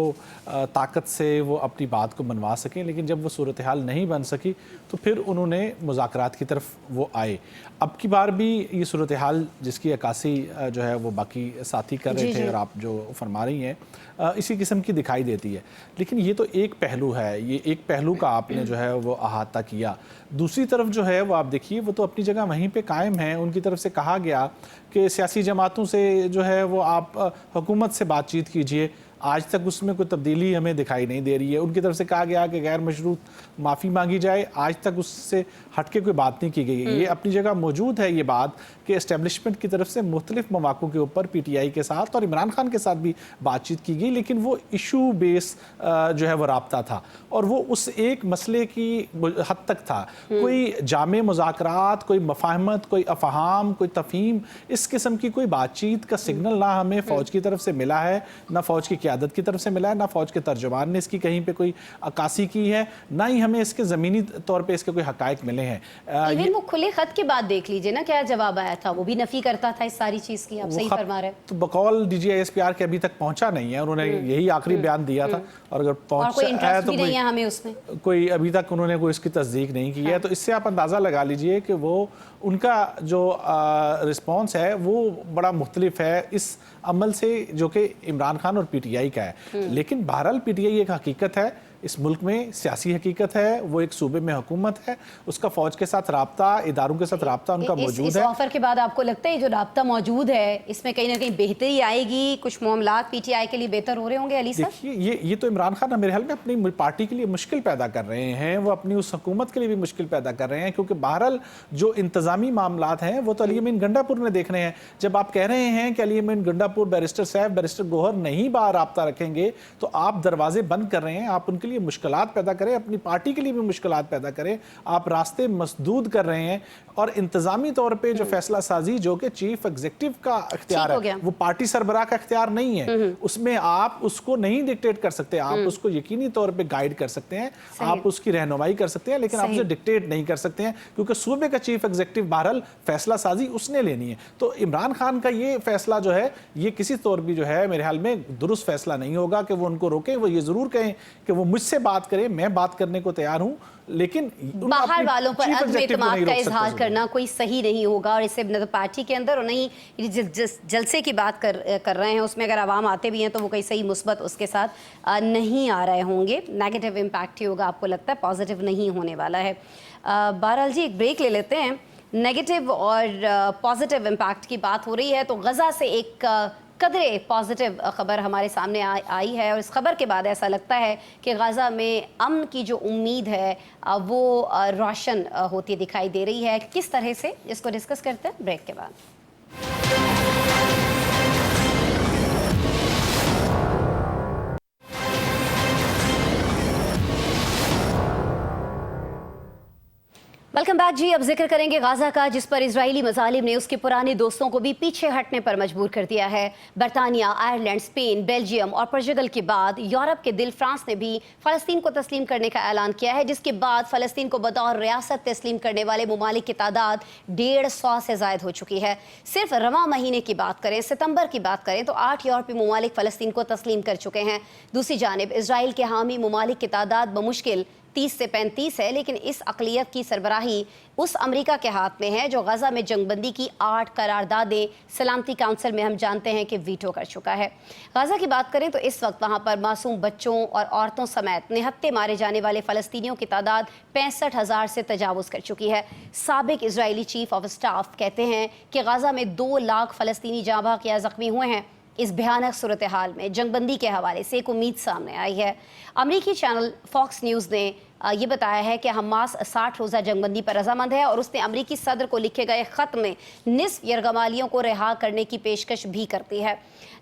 ताकत से वो अपनी बात को मनवा सकें, लेकिन जब वो सूरत हाल नहीं बन सकी तो फिर उन्होंने मुज़ाकरात की तरफ वो आए। अब की बार भी ये सूरत हाल जिसकी अक्कासी जो है वो बाकी साथी कर रहे थे और आप जो फरमा रही हैं, इसी किस्म की दिखाई देती है। लेकिन ये तो एक पहलू है, ये एक पहलू का आपने जो है वो अहाता किया। दूसरी तरफ जो है वो आप देखिए, वो तो अपनी जगह वहीं पे कायम है। उनकी तरफ से कहा गया कि सियासी जमातों से जो है वो आप हुकूमत से बातचीत कीजिए, आज तक उसमें कोई तब्दीली हमें दिखाई नहीं दे रही है। उनकी तरफ से कहा गया कि गैर मशरूत माफ़ी मांगी जाए, आज तक उससे हटके कोई बात नहीं की गई। ये अपनी जगह मौजूद है ये बात कि एस्टेब्लिशमेंट की तरफ से मुख्तलिफ मौक़ों के ऊपर पीटीआई के साथ और इमरान खान के साथ भी बातचीत की गई, लेकिन वो इशू बेस जो है वो राब्ता था और वो उस एक मसले की हद तक था। कोई जामे मुज़ाकरात, कोई मफाहमत, कोई अफहाम, कोई तफहीम, इस किस्म की कोई बातचीत का सिग्नल ना हमें फ़ौज की तरफ से मिला है, ना फ़ौज की क़यादत की तरफ से मिला है, ना फ़ौज के तर्जुमान ने इसकी कहीं पे कोई अक्कासी की है, ना ही हमें इसके ज़मीनी तौर पे इसके कोई हक़ाइक़ मिले हैं। इवन वो खुले खत के बाद देख लीजिए ना क्या जवाब आया था, वो भी नफी करता था इस सारी चीज़ की। आप सही फरमा रहे हैं। तो बकौल DGISPR के अभी तक पहुंचा नहीं है, उन्होंने यही आखिरी बयान दिया था, और अगर पहुंचा है तो नहीं है हमें उसमें कोई अभी तक उन्होंने कोई इसकी तस्दीक नहीं की है। तो इससे आप अंदाज़ा लगा लीजिए कि वो उनका जो रिस्पॉन्स है वो बड़ा मुख्तलिफ है इस अमल से जो कि इमरान खान और PTI का है। लेकिन बहरहाल PTI एक हकीकत है, इस मुल्क में सियासी हकीकत है, वो एक सूबे में हुकूमत है, उसका फ़ौज के साथ राब्ता, इदारों के साथ राब्ता उनका मौजूद इस है। ऑफर के बाद आपको लगता है जो राब्ता मौजूद है इसमें कहीं ना कहीं बेहतरी आएगी, कुछ मामलात PTI के लिए बेहतर हो रहे होंगे? अली साहब, देखिए ये तो इमरान खान मेरे ख्याल में अपनी पार्टी के लिए मुश्किल पैदा कर रहे हैं, वो अपनी उस हुकूमत के लिए भी मुश्किल पैदा कर रहे हैं, क्योंकि बहरहाल जो इंतजामी मामलात हैं वो तो अली अमीन गंडापुर ने देखने हैं। जब आप कह रहे हैं कि अली अमीन गंडापुर, बैरिस्टर सैफ, बैरिस्टर गोहर नहीं बाहर राब्ता रखेंगे तो आप दरवाजे बंद कर रहे हैं, आप उनके लिए मुश्किलात पैदा करें, अपनी पार्टी के लिए भी मुश्किलात पैदा करें, आप रास्ते मसदूद कर रहे हैं। और इंतजामी तौर पे जो फैसला साजी जो कि चीफ एग्जीक्यूटिव का इख्तियार है, वो पार्टी सरबराह का इख्तियार नहीं है, उसमें आप उसको नहीं डिक्टेट कर सकते, आप उसको यकीनी तौर पे गाइड कर सकते हैं, आप उसकी रहनुमाई कर सकते हैं, लेकिन आप उसे डिक्टेट नहीं कर सकते हैं, क्योंकि सूबे का चीफ एग्जीक्यूटिव बहरहाल फैसला साजी उसने लेनी है। तो इमरान खान का ये फैसला जो है ये किसी तौर भी जो है मेरे ख्याल में दुरुस्त फैसला नहीं होगा कि वो उनको रोकें। वो ये जरूर कहें कि वो मुझसे बात करें, मैं बात करने को तैयार हूं, लेकिन बाहर वालों पर अदम एतमाद का इजहार करना कोई सही नहीं होगा। और इससे न तो पार्टी के अंदर और नहीं जलसे की बात कर रहे हैं, उसमें अगर आवाम आते भी हैं तो वो कोई सही मुस्बत उसके साथ नहीं आ रहे होंगे, नेगेटिव इम्पैक्ट ही होगा। आपको लगता है पॉजिटिव नहीं होने वाला है? बहरहाल जी एक ब्रेक ले लेते हैं। नेगेटिव और पॉजिटिव इम्पैक्ट की बात हो रही है तो गज़ा से एक कदरे पॉजिटिव खबर हमारे सामने आई है, और इस खबर के बाद ऐसा लगता है कि गज़ा में अमन की जो उम्मीद है वो रोशन होती दिखाई दे रही है। किस तरह से, इसको डिस्कस करते हैं ब्रेक के बाद। वेलकम वेलकम बैक जी। अब जिक्र करेंगे गाजा का, जिस पर इजरायली मजालिम ने उसके पुराने दोस्तों को भी पीछे हटने पर मजबूर कर दिया है। बरतानिया, आयरलैंड, स्पेन, बेल्जियम और पोर्चुगल के बाद यूरोप के दिल फ्रांस ने भी फ़लस्तीन को तस्लीम करने का ऐलान किया है, जिसके बाद फ़लस्तीन को बतौर रियासत तस्लीम करने वाले ममालिक की तादाद 150 से ज़ायद हो चुकी है। सिर्फ रवां महीने की बात करें, सितंबर की बात करें, तो 8 यूरोपीय ममालिक फ़लस्तीन को तस्लीम कर चुके हैं। दूसरी जानिब इसराइल के हामी ममालिक की तादाद बमुश्किल 30 से 35 है, लेकिन इस अक़लियत की सरबराही उस अमेरिका के हाथ में है जो गज़ा में जंगबंदी की 8 करारदादें सलामती काउंसिल में हम जानते हैं कि वीटो कर चुका है। गज़ा की बात करें तो इस वक्त वहाँ पर मासूम बच्चों और औरतों समेत निहत्थे मारे जाने वाले फ़लस्तीनियों की तादाद 65,000 से तजावुज़ कर चुकी है। साबिक इजरायली चीफ ऑफ स्टाफ कहते हैं कि गज़ा में 2 लाख फ़लस्तीनी जाँ बहक या ज़ख्मी हुए हैं। इस भयानक सूरत हाल में जंगबंदी के हवाले से एक उम्मीद सामने आई है। अमरीकी चैनल फॉक्स न्यूज़ ने ये बताया है कि हमास 60 रोज़ा जंगबंदी पर रजामंद है और उसने अमरीकी सदर को लिखे गए ख़त में निस्फ यरगमालियों को रिहा करने की पेशकश भी करती है।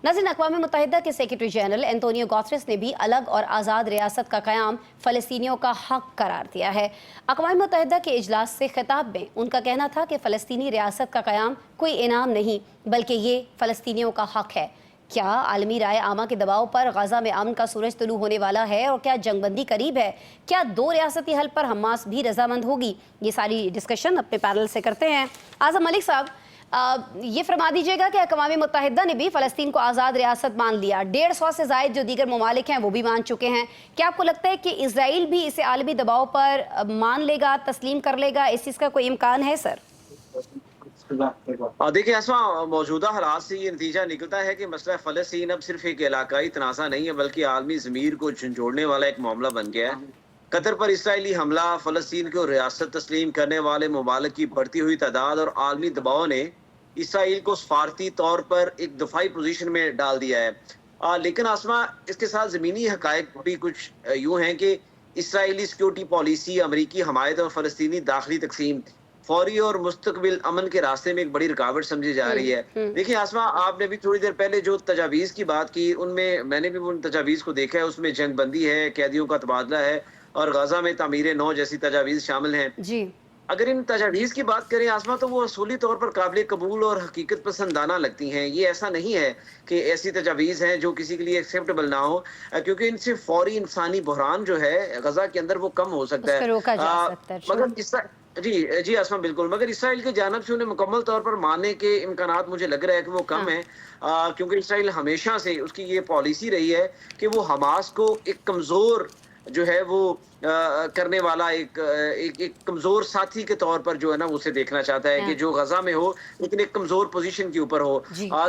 नाज़रीन, अक़वाम मुत्तहिदा के सेक्रेटरी जनरल एंटोनियो गुतेरेस ने भी अलग और आज़ाद रियासत का क़याम फ़लस्तीनियों का हक़ करार दिया है। अक़वाम मुत्तहिदा के इजलास से खिताब में उनका कहना था कि फ़लस्तीनी रियासत का क़याम कोई इनाम नहीं, बल्कि ये फ़लस्तीनियों का हक़ है। क्या आलमी राय आमा के दबाव पर गज़ा में अमन का सूरज तुलू होने वाला है और क्या जंगबंदी करीब है? क्या 2 रियासती हल पर हमास भी रजामंद होगी? ये सारी डिस्कशन अपने पैनल से करते हैं। आज़म मलिक साहब, ये फरमा दीजिएगा कि अक़वाम मुत्तहिदा ने भी फ़लस्तीन को आज़ाद रियासत मान लिया, 150 से ज़ायद जो दीगर ममालिक हैं वो भी मान चुके हैं। क्या आपको लगता है कि इसराइल भी इसे आलमी दबाव पर मान लेगा, तस्लीम कर लेगा? इस चीज़ का कोई इम्कान है सर? देखिए आसमा, मौजूदा हालात से ये नतीजा निकलता है कि मसला फ़लस्तीन अब सिर्फ एक इलाकाई तनाज़ा नहीं है, बल्कि आलमी ज़मीर को झंझोड़ने वाला एक मामला बन गया है। कतर पर इसराइली हमला, फ़लस्तीन को रियासत तस्लीम करने वाले ममालिक की बढ़ती हुई तादाद और आलमी दबाव ने इसराइल को सफारती तौर पर एक दफाई पोजीशन में डाल दिया है। लेकिन आसमा, इसके साथ ज़मीनी हक़ाइक़ भी कुछ यूँ हैं कि इसराइली सिक्योरिटी पॉलिसी, अमरीकी हमायत और फ़लस्तीनी दाखिली तकसीम फौरी और मुस्तकबिल अमन के रास्ते में एक बड़ी रुकावट समझी जा रही है। देखिए आसमा, आपने भी थोड़ी देर पहले जो तजावीज़ की बात की, उनमें मैंने भी उन तजावीज़ को देखा है। उसमें जंगबंदी है, कैदियों का तबादला है और गज़ा में तामीर नौ जैसी तजावीज़ शामिल हैं जी। अगर इन तजावीज़ की बात करें आसमा, तो वो असूली तौर पर काबिल कबूल और हकीकत पसंदाना लगती हैं। ये ऐसा नहीं है कि ऐसी तजावीज़ हैं जो किसी के लिए एक्सेप्टेबल ना हो, क्योंकि इनसे फौरी इंसानी बहरान जो है गज़ा के अंदर वो कम हो सकता है। मगर जी आसमा, बिल्कुल। मगर इसराइल की जानिब से उन्हें मुकम्मल तौर पर मानने के इम्कानात मुझे लग रहा है कि वो कम है, क्योंकि इसराइल हमेशा से उसकी ये पॉलिसी रही है कि वो हमास को एक कमज़ोर जो है वो करने वाला एक कमज़ोर साथी के तौर पर जो है ना उसे देखना चाहता है कि जो गज़ा में हो लेकिन एक कमज़ोर पोजीशन के ऊपर हो।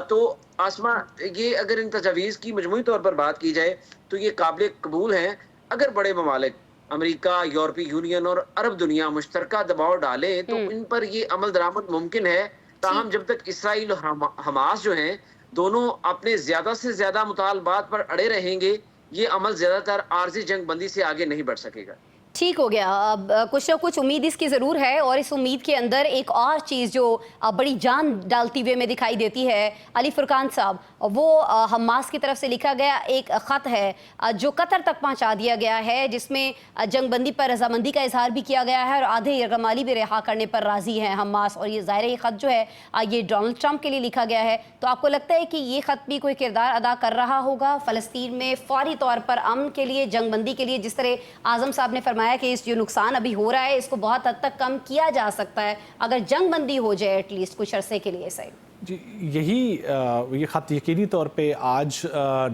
तो आसमा, ये अगर इन तजावीज़ की मजमूई तौर पर बात की जाए तो ये काबिल कबूल हैं अगर बड़े ममालिक अमेरिका, यूरोपीय यूनियन और अरब दुनिया मुश्तरका दबाव डाले तो इन पर ये अमल दरामद मुमकिन है। ताहम जब तक इसराइल और हमास जो हैं दोनों अपने ज्यादा से ज्यादा मुतालबात पर अड़े रहेंगे, ये अमल ज्यादातर आर्जी जंग बंदी से आगे नहीं बढ़ सकेगा। ठीक हो गया। अब कुछ ना कुछ उम्मीद इसकी ज़रूर है और इस उम्मीद के अंदर एक और चीज़ जो बड़ी जान डालती हुए में दिखाई देती है, अली फुरकान साहब, वो हमास की तरफ से लिखा गया एक ख़त है जो कतर तक पहुंचा दिया गया है, जिसमें जंगबंदी पर रजामंदी का इजहार भी किया गया है और आधे यरगमाली भी रिहा करने पर राज़ी हैं हमास। और ये ज़ाहिर ये ख़त जो है ये डोनाल्ड ट्रंप के लिए लिखा गया है। तो आपको लगता है कि ये ख़त भी कोई किरदार अदा कर रहा होगा फ़लस्तीन में फौरी तौर पर अमन के लिए, जंगबंदी के लिए? जिस तरह आज़म साहब ने फरमाया कि इस जो नुकसान अभी हो रहा है इसको बहुत हद तक कम किया जा सकता है अगर जंग बंदी हो जाए एटलीस्ट कुछ अरसे के लिए। सही जी, ये ख़त यकीनी तौर पे आज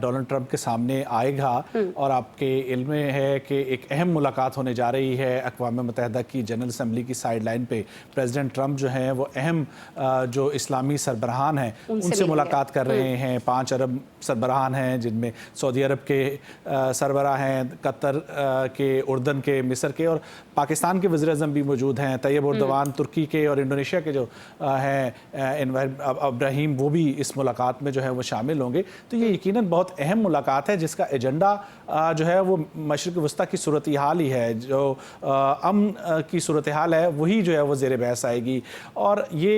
डोनाल्ड ट्रंप के सामने आएगा और आपके इल्म में है कि एक अहम मुलाकात होने जा रही है अक़वाम मुत्तहिदा की जनरल असम्बली की साइड लाइन पे। प्रेसिडेंट ट्रंप जो हैं वो अहम जो इस्लामी सरबराहान हैं उनसे मुलाकात कर रहे हैं। 5 अरब सरबराहान हैं, जिनमें सऊदी अरब के सरबराह हैं, कतर के, उर्दन के, मिस्र के और पाकिस्तान के वज़ीर-ए-आज़म भी मौजूद हैं। तैयब उर्दवान तुर्की के और इंडोनेशिया के जो हैं इब्राहिम, वो भी इस मुलाकात में जो है वो शामिल होंगे। तो ये यकीनन बहुत अहम मुलाकात है जिसका एजेंडा जो है वो मशरिक़ वस्ता की सूरत हाल ही है। जो अमन की सूरत हाल है वही जो है वो ज़ेर बहस आएगी और ये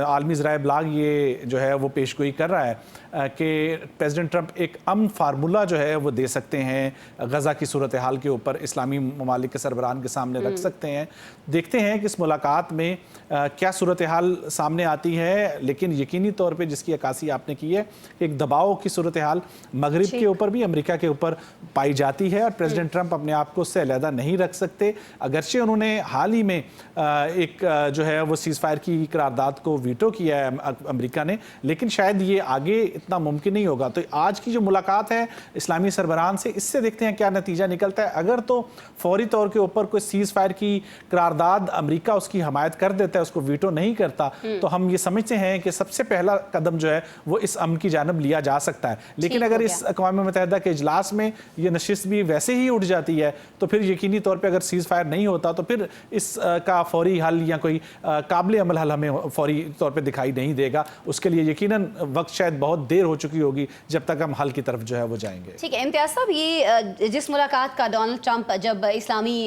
आलमी ज़राए इब्लाग ये जो है वो पेशगोई कर रहा है कि प्रेसिडेंट ट्रंप एक अमन फार्मूला जो है वो दे सकते हैं गज़ा की सूरत हाल के ऊपर, इस्लामी ममालिक के सरबराहान के सामने रख सकते हैं। देखते हैं कि इस मुलाकात में क्या सूरत हाल सामने आती है, लेकिन यकीनी तौर पे जिसकी अक्कासी आपने की है, एक दबाव की सूरत हाल मगरिब के ऊपर भी, अमेरिका के ऊपर पाई जाती है और प्रेसिडेंट ट्रंप अपने आप को उससे अलहदा नहीं रख सकते। अगरचे उन्होंने हाल ही में एक जो है वो सीज़ फायर की करारदाद को वीटो किया है अमेरिका ने, लेकिन शायद ये आगे इतना मुमकिन नहीं होगा। तो आज की जो मुलाकात है इस्लामी सरबराहान से, इससे देखते हैं क्या नतीजा निकलता है। अगर तो फौरी तौर के ऊपर कोई सीज़ फायर की करारदाद अमेरिका उसकी हमायत कर देता है, उसको वीटो नहीं करता, तो हम ये समझते हैं कि सबसे पहला कदम जो है वो इस अमन की जानब लिया जा सकता है। लेकिन अगर इस अक़वाम मुत्तहिदा के इजलास में ये नशिस्त भी वैसे ही उठ जाती है तो फिर यकीनी तौर पर अगर सीज़ फायर नहीं होता तो फिर इसका फौरी हल या कोई काबिल अमल हल हमें फौरी तौर पे दिखाई नहीं देगा। उसके लिए यकीनन वक्त शायद बहुत देर हो चुकी होगी जब तक हम हल की तरफ जो है वो जाएंगे। ठीक है इम्तियाज़ साहब, ये जिस मुलाकात का डोनाल्ड ट्रंप जब इस्लामी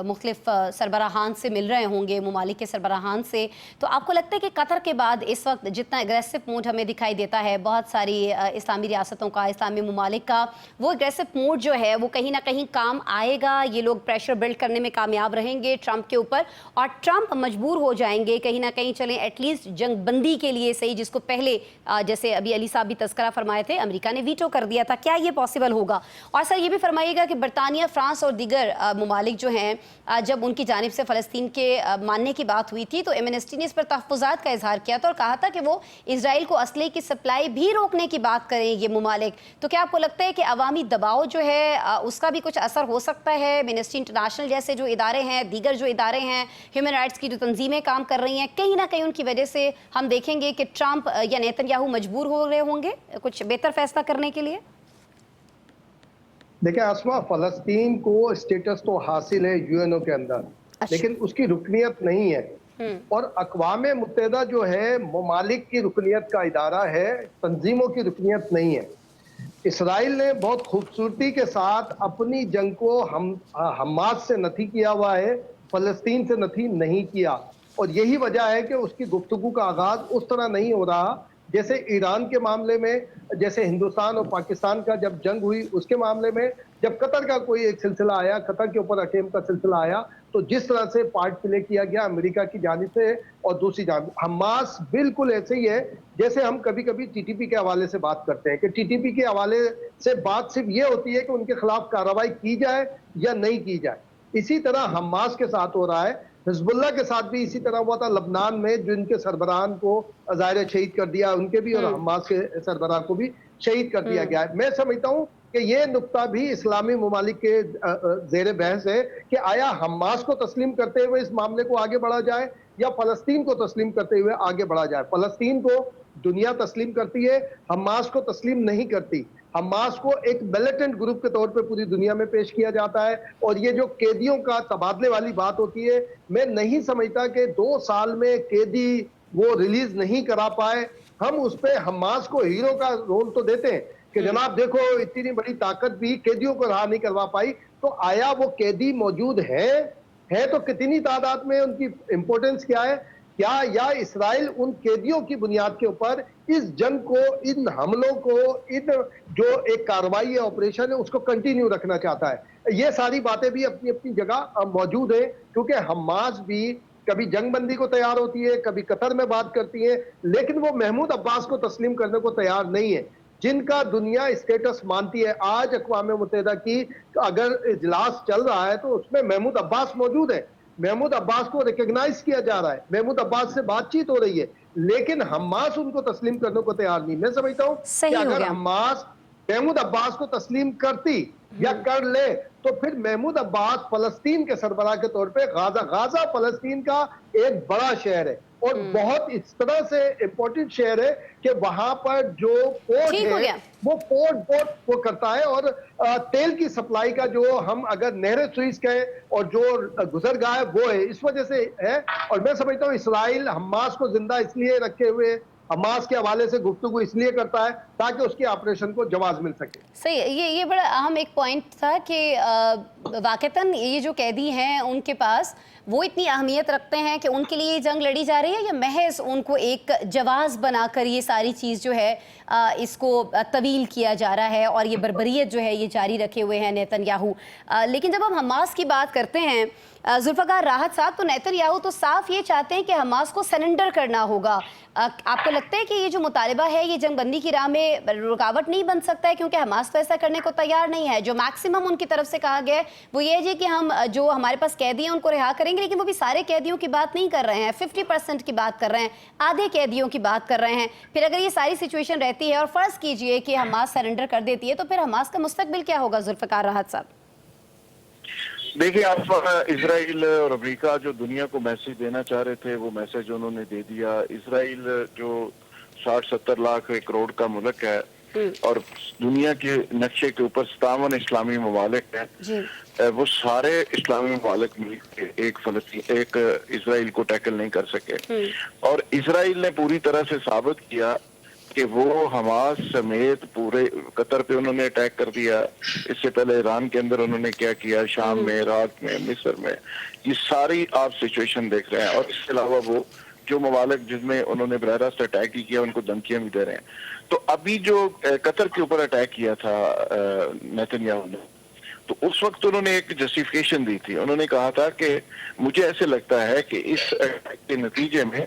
मुख्तलिफ सरबराहान से मिल रहे होंगे, ममालिक के सरबराहान से, तो आपको लगता है कि कतर के बाद इस वक्त जितना एग्रेसिव मूड हमें दिखाई देता है बहुत सारी इस्लामी रियासतों का, इस्लामी ममालिक का, वो एग्रेसिव मूड जो है वो कहीं ना कहीं काम आएगा? ये लोग प्रेशर बिल्ड करने में कामयाब रहेंगे ट्रंप के ऊपर और ट्रंप मजबूर हो जाएंगे कहीं ना कहीं, चलें एटलीस्ट जंग बंदी के लिए सही, जिसको पहले जैसे अभी अली साहब भी तस्करा फरमाए थे अमेरिका ने वीटो कर दिया था, क्या ये पॉसिबल होगा? और सर ये भी फरमाइएगा कि बरतानिया, फ्रांस और दीगर ममालिक जो हैं जब उनकी जानिब से फ़लस्तीन के मानने की बात हुई थी तो एमनेस्टी ने इस पर तहफ़्फ़ुज़ात का इजहार किया था और कहा था कि वो इसराइल को असले की सप्लाई भी रोकने की बात करें ये ममालिक। तो क्या आपको लगता है कि अवामी दबाव जो है उसका भी कुछ असर हो सकता है? एमनेस्टी इंटरनेशनल जैसे जो इदारे हैं, दीगर जो इदारे हैं, ह्यूमन राइट्स की जो तंजीमें काम कर रही हैं, कहीं ना कहीं उनकी वजह से हम देखेंगे कि ट्रंप या नेतन्याहू मजबूर हो रहे होंगे कुछ बेहतर फैसला करने के लिए? देखिए आसमा, फलस्तीन को स्टेटस तो हासिल है यूएनओ के अंदर, लेकिन उसकी रुकनियत नहीं है। और अक़वाम मुत्तहिदा जो है ममालिक की रुकनियत का इदारा है, तंजीमों की रुकनियत नहीं है। इसराइल ने बहुत खूबसूरती के साथ अपनी जंग को हमास से नथी किया हुआ है, फलस्तीन से नथी नहीं किया, और यही वजह है कि उसकी गुफ्तगू का आगाज उस तरह नहीं हो रहा जैसे ईरान के मामले में, जैसे हिंदुस्तान और पाकिस्तान का जब जंग हुई उसके मामले में, जब कतर का कोई एक सिलसिला आया, कतर के ऊपर अटेम्प्ट का सिलसिला आया, तो जिस तरह से पार्ट प्ले किया गया अमेरिका की जानिब से और दूसरी जानिब हमास बिल्कुल ऐसे ही है जैसे हम कभी कभी टीटीपी के हवाले से बात करते हैं कि टीटीपी के हवाले से बात सिर्फ ये होती है कि उनके खिलाफ कार्रवाई की जाए या नहीं की जाए। इसी तरह हमास के साथ हो रहा है, हिजबुल्लाह के साथ भी इसी तरह हुआ था लबनान में, जो इनके सरबराहान को ज़ाहिर शहीद कर दिया उनके भी, और हमास के सरबराह को भी शहीद कर दिया गया है। मैं समझता हूँ कि ये नुक्ता भी इस्लामी ममालिक के ज़ेर बहस है कि आया हमास को तस्लीम करते हुए इस मामले को आगे बढ़ा जाए या फ़लस्तीन को तस्लीम करते हुए आगे बढ़ा जाए। फ़लस्तीन को दुनिया तस्लीम करती है, हमास को तस्लीम नहीं करती। हमास को एक मिलिटेंट ग्रुप के तौर पे पूरी दुनिया में पेश किया जाता है, और ये जो कैदियों का तबादले वाली बात होती है, मैं नहीं समझता कि 2 साल में कैदी वो रिलीज नहीं करा पाए। हम उस पे हमास को हीरो का रोल तो देते हैं कि जनाब देखो इतनी बड़ी ताकत भी कैदियों को रहा नहीं करवा पाई, तो आया वो कैदी मौजूद है तो कितनी तादाद में, उनकी इंपॉर्टेंस क्या है, क्या या इसराइल उन कैदियों की बुनियाद के ऊपर इस जंग को, इन हमलों को, इन जो एक कार्रवाई है, ऑपरेशन है, उसको कंटिन्यू रखना चाहता है। ये सारी बातें भी अपनी अपनी जगह मौजूद है, क्योंकि हमास भी कभी जंग बंदी को तैयार होती है, कभी कतर में बात करती है, लेकिन वो महमूद अब्बास को तस्लीम करने को तैयार नहीं है, जिनका दुनिया स्टेटस मानती है। आज अक़वाम मुत्तहिदा की अगर इजलास चल रहा है तो उसमें महमूद अब्बास मौजूद है, महमूद अब्बास को रिकॉग्नाइज किया जा रहा है, महमूद अब्बास से बातचीत हो रही है, लेकिन हमास उनको तस्लीम करने को तैयार नहीं। मैं समझता हूँ कि अगर हमास महमूद अब्बास को तस्लीम करती या कर ले तो फिर महमूद अब्बास फलस्तीन के सरबराह के तौर पे, गाजा फलस्तीन का एक बड़ा शहर है और बहुत इस तरह से इंपॉर्टेंट शहर है कि वहां पर जो पोर्ट है वो पोर्ट वो करता है, और तेल की सप्लाई का जो हम अगर नहर सुइस के और जो गुजरगाह है वो है, इस वजह से है। और मैं समझता हूँ इसराइल हमास को जिंदा इसलिए रखे हुए, हमास के हवाले से गुफ्तगू इसलिए करता है ताकि उसके ऑपरेशन को जवाब मिल सके। सही, ये बड़ा अहम एक पॉइंट था कि वाक़तन ये जो कैदी हैं उनके पास वो इतनी अहमियत रखते हैं कि उनके लिए ये जंग लड़ी जा रही है, या महज उनको एक जवाज़ बनाकर ये सारी चीज़ जो है इसको तवील किया जा रहा है और ये बर्बरियत जो है ये जारी रखे हुए हैं नेतन्याहू। लेकिन जब हम हमास की बात करते हैं जुल्फ़िकार राहत साहब, तो नेतन्याहू तो साफ ये चाहते हैं कि हमास को सरेंडर करना होगा। आपको लगता है कि ये जो मुतालिबा है ये जंग बंदी की राह में रुकावट नहीं बन सकता है, क्योंकि हमास तो ऐसा करने को तैयार नहीं है? जो मैक्सिमम उनकी तरफ से कहा गया है वो ये है कि हम जो हमारे पास कैदी हैं उनको रिहा करेंगे, लेकिन वो भी सारे कैदियों की बात नहीं कर रहे हैं, 50% की बात कर रहे हैं, आधे कैदियों की बात कर रहे हैं। फिर अगर ये सारी सिचुएशन रहती है और फ़र्ज़ कीजिए कि हमास सरेंडर कर देती है, तो फिर हमास का मुस्तकबिल क्या होगा जुल्फ़िकार राहत साहब? देखिए, आप इसराइल और अमेरिका जो दुनिया को मैसेज देना चाह रहे थे वो मैसेज उन्होंने दे दिया। इसराइल जो 60-70 लाख करोड़ का मुल्क है और दुनिया के नक्शे के ऊपर 57 इस्लामी ममालिक हैं, वो सारे इस्लामी ममालिक मिलकर एक इसराइल को टैकल नहीं कर सके। और इसराइल ने पूरी तरह से साबित किया कि वो हमास समेत पूरे कतर पे उन्होंने अटैक कर दिया। इससे पहले ईरान के अंदर उन्होंने क्या किया, शाम में, इराक में, मिस्र में, ये सारी आप सिचुएशन देख रहे हैं। और इसके अलावा वो जो ममालिक जिसमें उन्होंने बराह रास्त अटैक ही किया उनको धमकियां भी दे रहे हैं। तो अभी जो कतर के ऊपर अटैक किया था नेतन्याहू ने, तो उस वक्त उन्होंने एक जस्टिफिकेशन दी थी। उन्होंने कहा था कि मुझे ऐसे लगता है कि इस अटैक के नतीजे में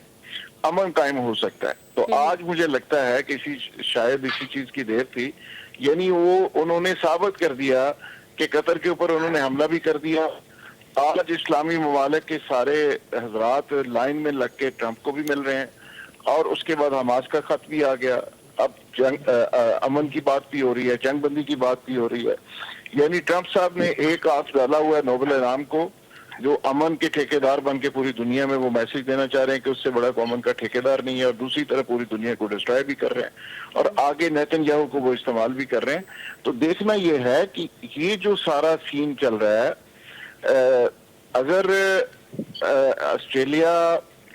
अमन कायम हो सकता है। तो आज मुझे लगता है कि शायद इसी चीज की देर थी, यानी वो उन्होंने साबित कर दिया कि कतर के ऊपर उन्होंने हमला भी कर दिया। आज इस्लामी ममालिक के सारे हजरात लाइन में लग के ट्रंप को भी मिल रहे हैं और उसके बाद हमास का खत भी आ गया। अब जंग अमन की बात भी हो रही है, जंग बंदी की बात भी हो रही है। यानी ट्रंप साहब ने एक हाथ डाला हुआ है नोबेल इनाम को, जो अमन के ठेकेदार बन के पूरी दुनिया में वो मैसेज देना चाह रहे हैं कि उससे बड़ा अमन का ठेकेदार नहीं है, और दूसरी तरफ पूरी दुनिया को डिस्ट्रॉय भी कर रहे हैं और आगे नेतन्याहू को वो इस्तेमाल भी कर रहे हैं। तो देखना ये है कि ये जो सारा सीन चल रहा है, अगर ऑस्ट्रेलिया,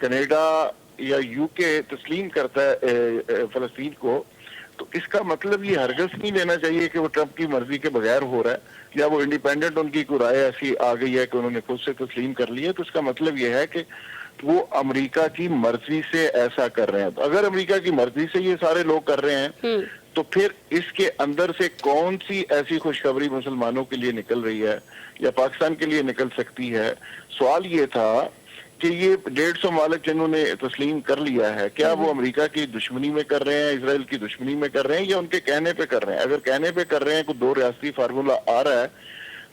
कनाडा या यूके तस्लीम करता है फलस्तीन को, तो इसका मतलब ये हरगज नहीं लेना चाहिए कि वो ट्रंप की मर्जी के बगैर हो रहा है या वो इंडिपेंडेंट उनकी कोई राय ऐसी आ गई है कि उन्होंने खुद से तस्लीम कर लिया। तो इसका मतलब ये है कि वो अमेरिका की मर्जी से ऐसा कर रहे हैं। तो अगर अमेरिका की मर्जी से ये सारे लोग कर रहे हैं तो फिर इसके अंदर से कौन सी ऐसी खुशखबरी मुसलमानों के लिए निकल रही है या पाकिस्तान के लिए निकल सकती है? सवाल ये था कि ये 150 मालिक जिन्होंने तस्लीम कर लिया है, क्या वो अमेरिका की दुश्मनी में कर रहे हैं, इसराइल की दुश्मनी में कर रहे हैं या उनके कहने पे कर रहे हैं? अगर कहने पे कर रहे हैं, कोई दो रियासती फार्मूला आ रहा है,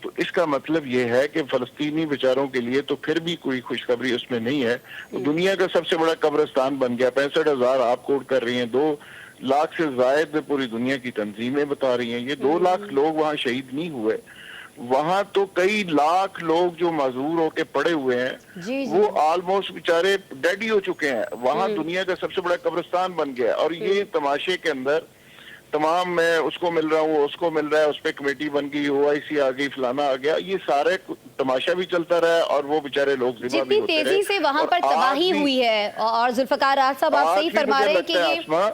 तो इसका मतलब ये है कि फलस्तीनी बेचारों के लिए तो फिर भी कोई खुशखबरी उसमें नहीं है। तो दुनिया का सबसे बड़ा कब्रिस्तान बन गया। 65,000 आप कोट कर रही हैं, 2 लाख से जायद पूरी दुनिया की तंजीमें बता रही हैं। ये 2 लाख लोग वहाँ शहीद नहीं हुए, वहां तो कई लाख लोग जो मजदूर होके पड़े हुए हैं वो ऑलमोस्ट बेचारे डेड ही हो चुके हैं। वहां दुनिया का सबसे बड़ा कब्रिस्तान बन गया। और ये तमाशे के अंदर तमाम, मैं उसको मिल रहा हूँ, उसको मिल रहा है, उस पर कमेटी बन गई, OIC आ गई, फलाना आ गया, ये सारे तमाशा भी चलता रहा और वो बेचारे लोग जितनी तेजी से वहां पर तबाही हुई है। और जुल्फ़िकार राहत साहब आप सही फरमा रहे हैं कि ये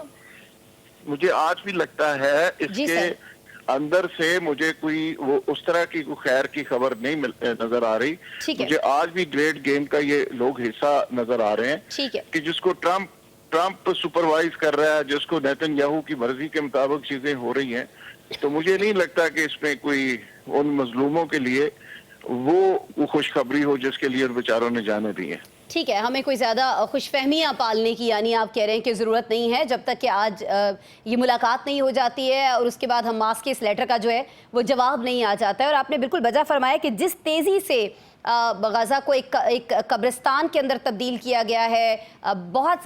मुझे आज भी लगता है इसके अंदर से मुझे कोई वो उस तरह की कोई खैर की खबर नहीं नजर आ रही। मुझे आज भी ग्रेट गेम का ये लोग हिस्सा नजर आ रहे हैं कि जिसको ट्रंप सुपरवाइज कर रहा है, जिसको नेतन्याहू की मर्जी के मुताबिक चीजें हो रही हैं। तो मुझे नहीं लगता कि इसमें कोई उन मजलूमों के लिए वो खुशखबरी हो जिसके लिए उन बेचारों ने जाने दी है। ठीक है, हमें कोई ज़्यादा खुशफहमियाँ पालने की, यानी आप कह रहे हैं कि ज़रूरत नहीं है जब तक कि आज ये मुलाकात नहीं हो जाती है और उसके बाद हमास के इस लेटर का जो है वो जवाब नहीं आ जाता है। और आपने बिल्कुल वजह फरमाया कि जिस तेज़ी से गज़ा को एक कब्रिस्तान के अंदर तब्दील किया गया है, बहुत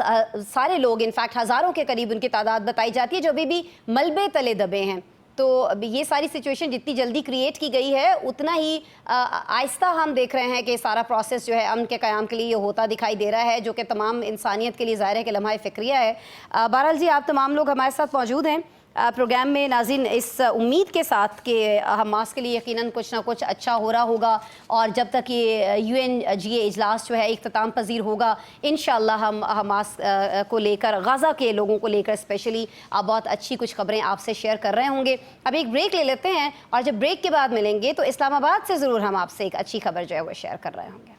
सारे लोग, इनफैक्ट हज़ारों के करीब उनकी तादाद बताई जाती है जो अभी भी मलबे तले दबे हैं। तो ये सारी सिचुएशन जितनी जल्दी क्रिएट की गई है उतना ही आहिस्ता हम देख रहे हैं कि सारा प्रोसेस जो है अमन के क़याम के लिए ये होता दिखाई दे रहा है, जो कि तमाम इंसानियत के लिए ज़ाहिर है कि लम्हा फ़िक्रिया है। बहरहाल जी, आप तमाम लोग हमारे साथ मौजूद हैं। प्रोग्राम में नाज़रीन इस उम्मीद के साथ कि हमास के लिए यकीनन कुछ ना कुछ अच्छा हो रहा होगा और जब तक ये UNGA इजलास जो है इख्तिताम पजीर होगा इंशाअल्लाह हम हमास को लेकर, गाज़ा के लोगों को लेकर स्पेशली बहुत अच्छी कुछ खबरें आपसे शेयर कर रहे होंगे। अब एक ब्रेक ले लेते हैं और जब ब्रेक के बाद मिलेंगे तो इस्लामाबाद से ज़रूर हम आपसे एक अच्छी खबर जो है वो शेयर कर रहे होंगे।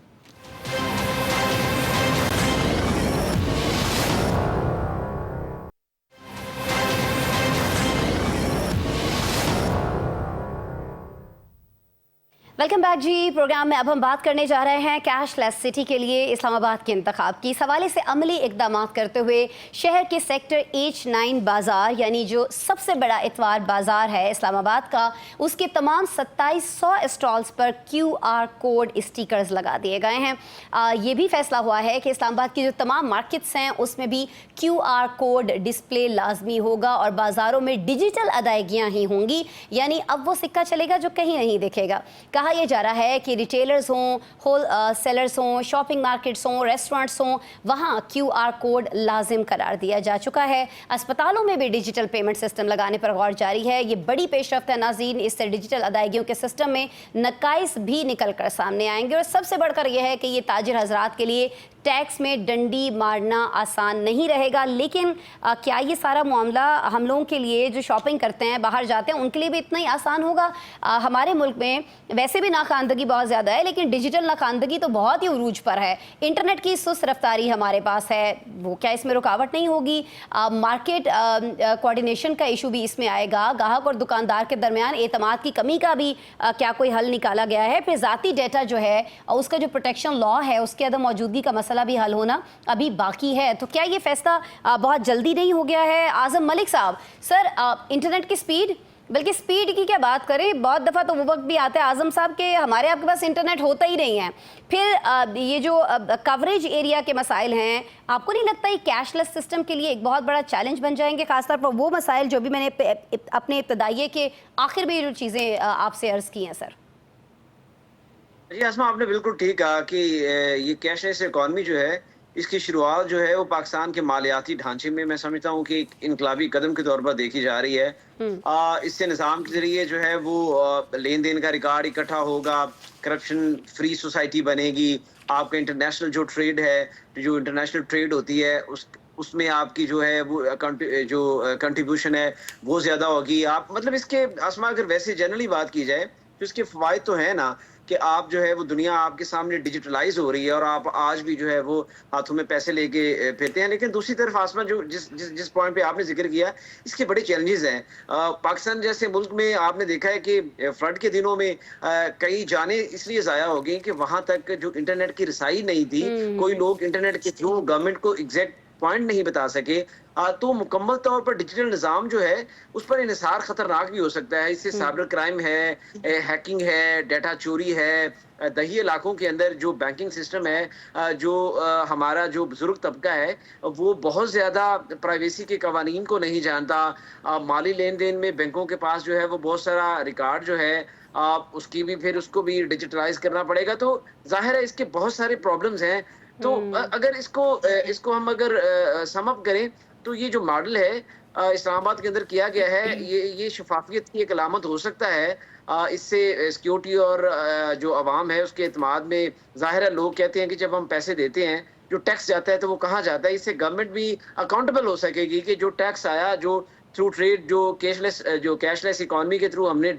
वेलकम बैक जी। प्रोग्राम में अब हम बात करने जा रहे हैं कैशलेस सिटी के लिए इस्लामाबाद के इंतखाब की। इस हवाले से अमली इकदाम करते हुए शहर के सेक्टर H9 बाज़ार यानी जो सबसे बड़ा इतवार बाज़ार है इस्लामाबाद का, उसके तमाम 2700 स्टॉल्स पर QR कोड स्टिकर्स लगा दिए गए हैं। ये भी फैसला हुआ है कि इस्लामाबाद की जो तमाम मार्केट्स हैं उसमें भी QR कोड डिस्प्ले लाजमी होगा और बाज़ारों में डिजिटल अदायगियाँ ही होंगी, यानी अब वो सिक्का चलेगा जो कहीं नहीं दिखेगा। कहा यह जा रहा है कि रिटेलर्स हों, होल सेलर्स हों, शॉपिंग मार्केट्स हों, रेस्टोरेंट्स हों, वहाँ QR कोड लाजिम करार दिया जा चुका है। अस्पतालों में भी डिजिटल पेमेंट सिस्टम लगाने पर गौर जारी है। ये बड़ी पेशरफ्त है नाज़रीन। इससे डिजिटल अदायगियों के सिस्टम में नकाइस भी निकल कर सामने आएंगे और सबसे बढ़कर यह है कि ये ताजिर हजरात के लिए टैक्स में डंडी मारना आसान नहीं रहेगा। लेकिन क्या ये सारा मामला हम लोगों के लिए जो शॉपिंग करते हैं, बाहर जाते हैं, उनके लिए भी इतना ही आसान होगा? हमारे मुल्क में वैसे भी नाखानदगी बहुत ज़्यादा है, लेकिन डिजिटल नाखानदगी तो बहुत ही उरूज पर है। इंटरनेट की सुस्त रफ्तारी हमारे पास है, वो क्या इसमें रुकावट नहीं होगी? मार्केट कोऑर्डिनेशन का इशू भी इसमें आएगा। ग्राहक और दुकानदार के दरमियान एतमाद की कमी का भी क्या कोई हल निकाला गया है? फिर ज़ाती डेटा जो है उसका जो प्रोटेक्शन लॉ है उसके अदम मौजूदगी का मसला भी हल होना अभी बाकी है। तो क्या ये फैसला बहुत जल्दी नहीं हो गया है? आज़म मलिक साहब, सर इंटरनेट की स्पीड, बल्कि स्पीड की क्या बात करें, बहुत दफ़ा तो वो वक्त भी आता है आज़म साहब के हमारे आपके पास इंटरनेट होता ही नहीं है। फिर ये जो कवरेज एरिया के मसाइल हैं, आपको नहीं लगता ये कैशलेस सिस्टम के लिए एक बहुत बड़ा चैलेंज बन जाएंगे? खासतौर पर वो मसाइल जो भी मैंने अपने इब्तदाइये के आखिर में जो चीज़ें आपसे अर्ज़ की हैं। सर जी आसमा, आपने बिल्कुल ठीक कहा कि ये कैशलेस इकॉनमी जो है इसकी शुरुआत जो है वो पाकिस्तान के मालियाती ढांचे में मैं समझता हूँ कि एक इनकलाबी कदम के तौर पर देखी जा रही है। इससे निज़ाम के जरिए जो है वो लेन देन का रिकॉर्ड इकट्ठा होगा, करप्शन फ्री सोसाइटी बनेगी, आपका इंटरनेशनल जो ट्रेड है, जो इंटरनेशनल ट्रेड होती है उसमें आपकी जो है वो जो कंट्रीब्यूशन है वो ज़्यादा होगी। आप मतलब इसके आसमा अगर वैसे जनरली बात की जाए तो इसके फ़वाइद तो है ना कि आप जो है वो दुनिया आपके सामने डिजिटलाइज हो रही है और आप आज भी जो है वो हाथों में पैसे लेके फिरते हैं। लेकिन दूसरी तरफ आसमा जो जिस पॉइंट पे आपने जिक्र किया, इसके बड़े चैलेंजेस हैं। पाकिस्तान जैसे मुल्क में आपने देखा है कि फ्लड के दिनों में कई जानें इसलिए ज़ाया हो गई कि वहां तक जो इंटरनेट की रसाई नहीं थी, कोई लोग इंटरनेट के थ्रू गवर्नमेंट को एग्जैक्ट पॉइंट नहीं बता सके, तो मुकम्मल तौर पर डिजिटल निज़ाम जो है उस पर इन्हिसार खतरनाक भी हो सकता है। इससे साइबर क्राइम है, हैकिंग है, डाटा चोरी है, दही इलाकों के अंदर जो बैंकिंग सिस्टम है, जो हमारा जो बुजुर्ग तबका है वो बहुत ज़्यादा प्राइवेसी के कवानीन को नहीं जानता। माली लेन देन में बैंकों के पास जो है वो बहुत सारा रिकॉर्ड जो है उसकी भी फिर उसको भी डिजिटलाइज करना पड़ेगा। तो जाहिर है इसके बहुत सारे प्रॉब्लम्स हैं। तो अगर इसको हम अगर सम अप करें तो ये जो मॉडल है इस्लामाबाद के अंदर किया गया है, ये शफाफियत की एक अलामत हो सकता है। इससे सिक्योरिटी और जो अवाम है उसके एतमाद में, ज़ाहिर है लोग कहते हैं कि जब हम पैसे देते हैं जो टैक्स जाता है तो वो कहाँ जाता है, इससे गवर्नमेंट भी अकाउंटेबल हो सकेगी कि जो टैक्स आया, जो थ्रू ट्रेड, जो कैशलेस इकॉनमी के थ्रू हमने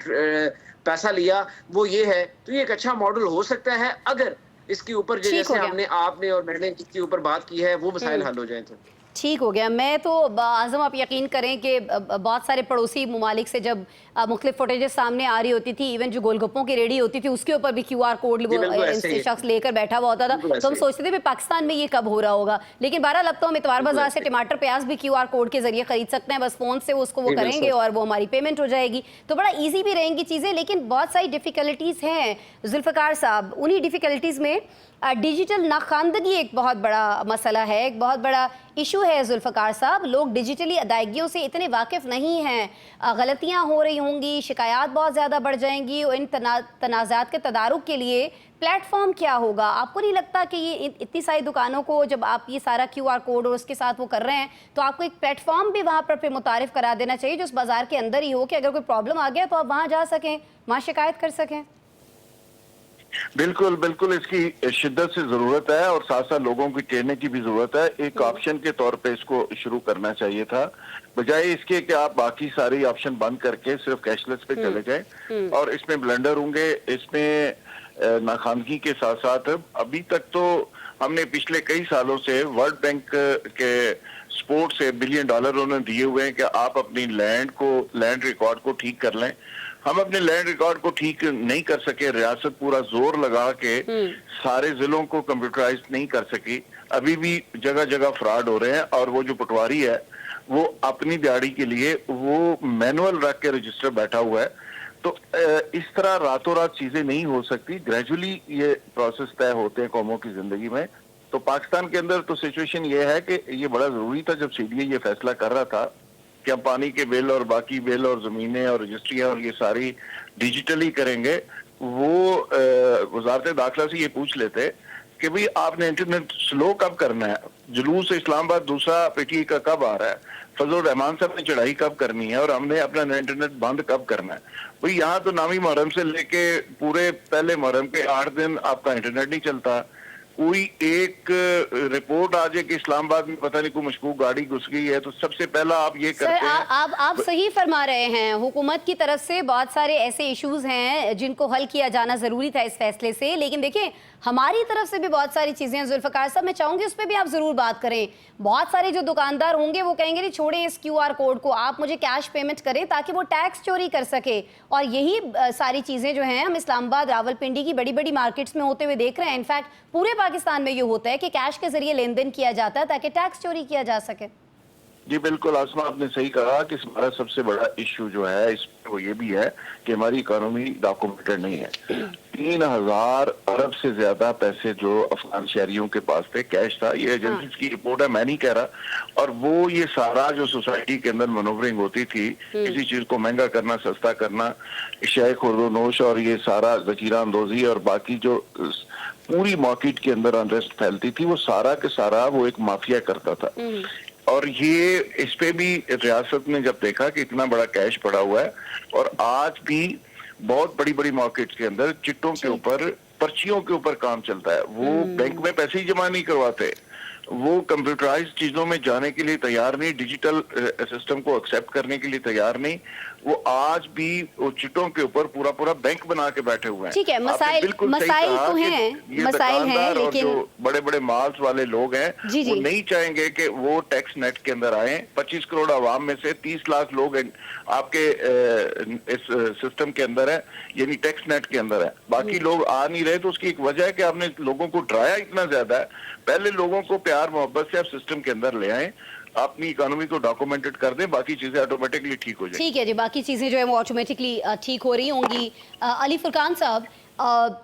पैसा लिया वो ये है। तो ये एक अच्छा मॉडल हो सकता है अगर इसके ऊपर जैसे हमने आपने और मैंने इसके ऊपर बात की है वो मसाइल हल हो जाए तो ठीक हो गया। मैं तो आज़म आप यकीन करें कि बहुत सारे पड़ोसी ममालिक से जब मुख्तलिफ फुटेजेस सामने आ रही होती थी, इवन जो गोलगप्पों की रेडी होती थी उसके ऊपर भी QR कोड वो शख्स लेकर बैठा हुआ होता था, तो हम सोचते थे पाकिस्तान में ये कब हो रहा होगा। लेकिन बहरहाल अब तो हम इतवार बाजार से टमाटर प्याज भी QR कोड के जरिए खरीद सकते हैं, बस फ़ोन से उसको वो करेंगे और वो हमारी पेमेंट हो जाएगी, तो बड़ा ईजी भी रहेंगी चीज़ें। लेकिन बहुत सारी डिफ़िकल्टीज़ हैं जुल्फ़िकार साहब। उन्हीं डिफ़िकल्टीज़ में डिजिटल नाखानदगी एक बहुत बड़ा मसला है, एक बहुत बड़ा इशू है जुल्फ़कार साहब, लोग डिजिटली अदायगियों से इतने वाकिफ़ नहीं हैं, गलतियां हो रही होंगी, शिकायत बहुत ज़्यादा बढ़ जाएंगी और इन तनाज़ात के तदारुक के लिए प्लेटफॉर्म क्या होगा? आपको नहीं लगता कि ये इतनी सारी दुकानों को जब आप ये सारा QR कोड और उसके साथ वो कर रहे हैं तो आपको एक प्लेटफॉर्म भी वहाँ पर मुतारिफ करा देना चाहिए जो उस बाज़ार के अंदर ही हो कि अगर कोई प्रॉब्लम आ गया तो आप वहाँ जा सकें, वहाँ शिकायत कर सकें? बिल्कुल बिल्कुल, इसकी शिद्दत से जरूरत है और साथ साथ लोगों की ट्रेनिंग की भी जरूरत है। एक ऑप्शन के तौर पे इसको शुरू करना चाहिए था, बजाय इसके कि आप बाकी सारी ऑप्शन बंद करके सिर्फ कैशलेस पे चले जाएं और इसमें ब्लंडर होंगे, इसमें नाखानगी के साथ साथ अभी तक तो हमने पिछले कई सालों से वर्ल्ड बैंक के सपोर्ट से $1 बिलियन उन्होंने दिए हुए हैं कि आप अपनी लैंड रिकॉर्ड को ठीक कर लें। हम अपने लैंड रिकॉर्ड को ठीक नहीं कर सके, रियासत पूरा जोर लगा के सारे जिलों को कंप्यूटराइज नहीं कर सकी, अभी भी जगह जगह फ्रॉड हो रहे हैं और वो जो पटवारी है वो अपनी दिहाड़ी के लिए वो मैनुअल रख के रजिस्टर बैठा हुआ है। तो इस तरह रातों रात चीजें नहीं हो सकती, ग्रेजुअली ये प्रोसेस तय होते हैं कौमों की जिंदगी में। तो पाकिस्तान के अंदर तो सिचुएशन ये है कि ये बड़ा जरूरी था जब CDA ये फैसला कर रहा था कि हम पानी के बिल और बाकी बिल और जमीनें और रजिस्ट्रियां और ये सारी डिजिटली करेंगे। वो वजारत दाखिला से ये पूछ लेते कि भाई आपने इंटरनेट स्लो कब करना है, जुलूस इस्लामाबाद दूसरा PTI का कब आ रहा है, फजल रहमान साहब ने चढ़ाई कब करनी है और हमने अपना इंटरनेट बंद कब करना है। भाई यहाँ तो नामी मुहर्रम से लेके पूरे पहले मुहर्रम के 8 दिन आपका इंटरनेट नहीं चलता। कोई एक रिपोर्ट आ जाए कि इस्लामाबाद में पता नहीं कोई मशकूक गाड़ी घुस गई है तो सबसे पहला आप ये करते हैं। आप सही फरमा रहे हैं, हुकूमत की तरफ से बहुत सारे ऐसे इश्यूज हैं जिनको हल किया जाना जरूरी था इस फैसले से, लेकिन देखिए हमारी तरफ से भी बहुत सारी चीजें हैं। जुल्फ़कार साहब मैं चाहूंगी उस पर भी आप जरूर बात करें। बहुत सारे जो दुकानदार होंगे वो कहेंगे नहीं छोड़ें इस QR कोड को, आप मुझे कैश पेमेंट करें ताकि वो टैक्स चोरी कर सके। और यही सारी चीजें जो हैं हम इस्लामाबाद रावलपिंडी की बड़ी बड़ी मार्केट्स में होते हुए देख रहे हैं। इनफैक्ट पूरे पाकिस्तान में ये होता है कि कैश के जरिए लेन देन किया जाता है ताकि टैक्स चोरी किया जा सके। जी बिल्कुल आसमा, आपने सही कहा कि हमारा सबसे बड़ा इश्यू जो है इसमें वो ये भी है कि हमारी इकोनॉमी डॉक्यूमेंटेड नहीं है। 3000 अरब से ज्यादा पैसे जो अफगान शहरियों के पास थे, कैश था, ये एजेंसीज की रिपोर्ट है, मैं नहीं कह रहा। और वो ये सारा जो सोसाइटी के अंदर मनोवरिंग होती थी, किसी चीज को महंगा करना, सस्ता करना, शेख खुर्दोनोश और ये सारा जखीरा अंदोजी और बाकी जो पूरी मार्केट के अंदर अनरेस्ट फैलती थी, वो सारा के सारा वो एक माफिया करता था। और ये इस पे भी रियासत ने जब देखा कि इतना बड़ा कैश पड़ा हुआ है और आज भी बहुत बड़ी बड़ी मार्केट्स के अंदर चिट्टों के ऊपर, पर्चियों के ऊपर काम चलता है, वो बैंक में पैसे ही जमा नहीं करवाते, वो कंप्यूटराइज चीजों में जाने के लिए तैयार नहीं, डिजिटल सिस्टम को एक्सेप्ट करने के लिए तैयार नहीं। वो आज भी वो चिट्टों के ऊपर पूरा पूरा बैंक बना के बैठे हुए हैं। ठीक है, मसाइल तो हैं, मसाइल हैं, लेकिन जो बड़े बड़े माल्स वाले लोग हैं वो नहीं चाहेंगे कि वो टैक्स नेट के अंदर आए। 25 करोड़ आवाम में से 30 लाख लोग आपके इस सिस्टम के अंदर है, यानी टैक्स नेट के अंदर है, बाकी लोग आ नहीं रहे। तो उसकी एक वजह है कि आपने लोगों को डराया इतना ज्यादा है। पहले लोगों को प्यार मोहब्बत से आप सिस्टम के अंदर ले आए, अपनी इकोनॉमी को डॉक्यूमेंटेड कर दें, बाकी चीजें ऑटोमेटिकली ठीक हो जाएंगी। ठीक है जी, बाकी चीजें जो है वो ऑटोमेटिकली ठीक हो रही होंगी। अली फुरकान साहब,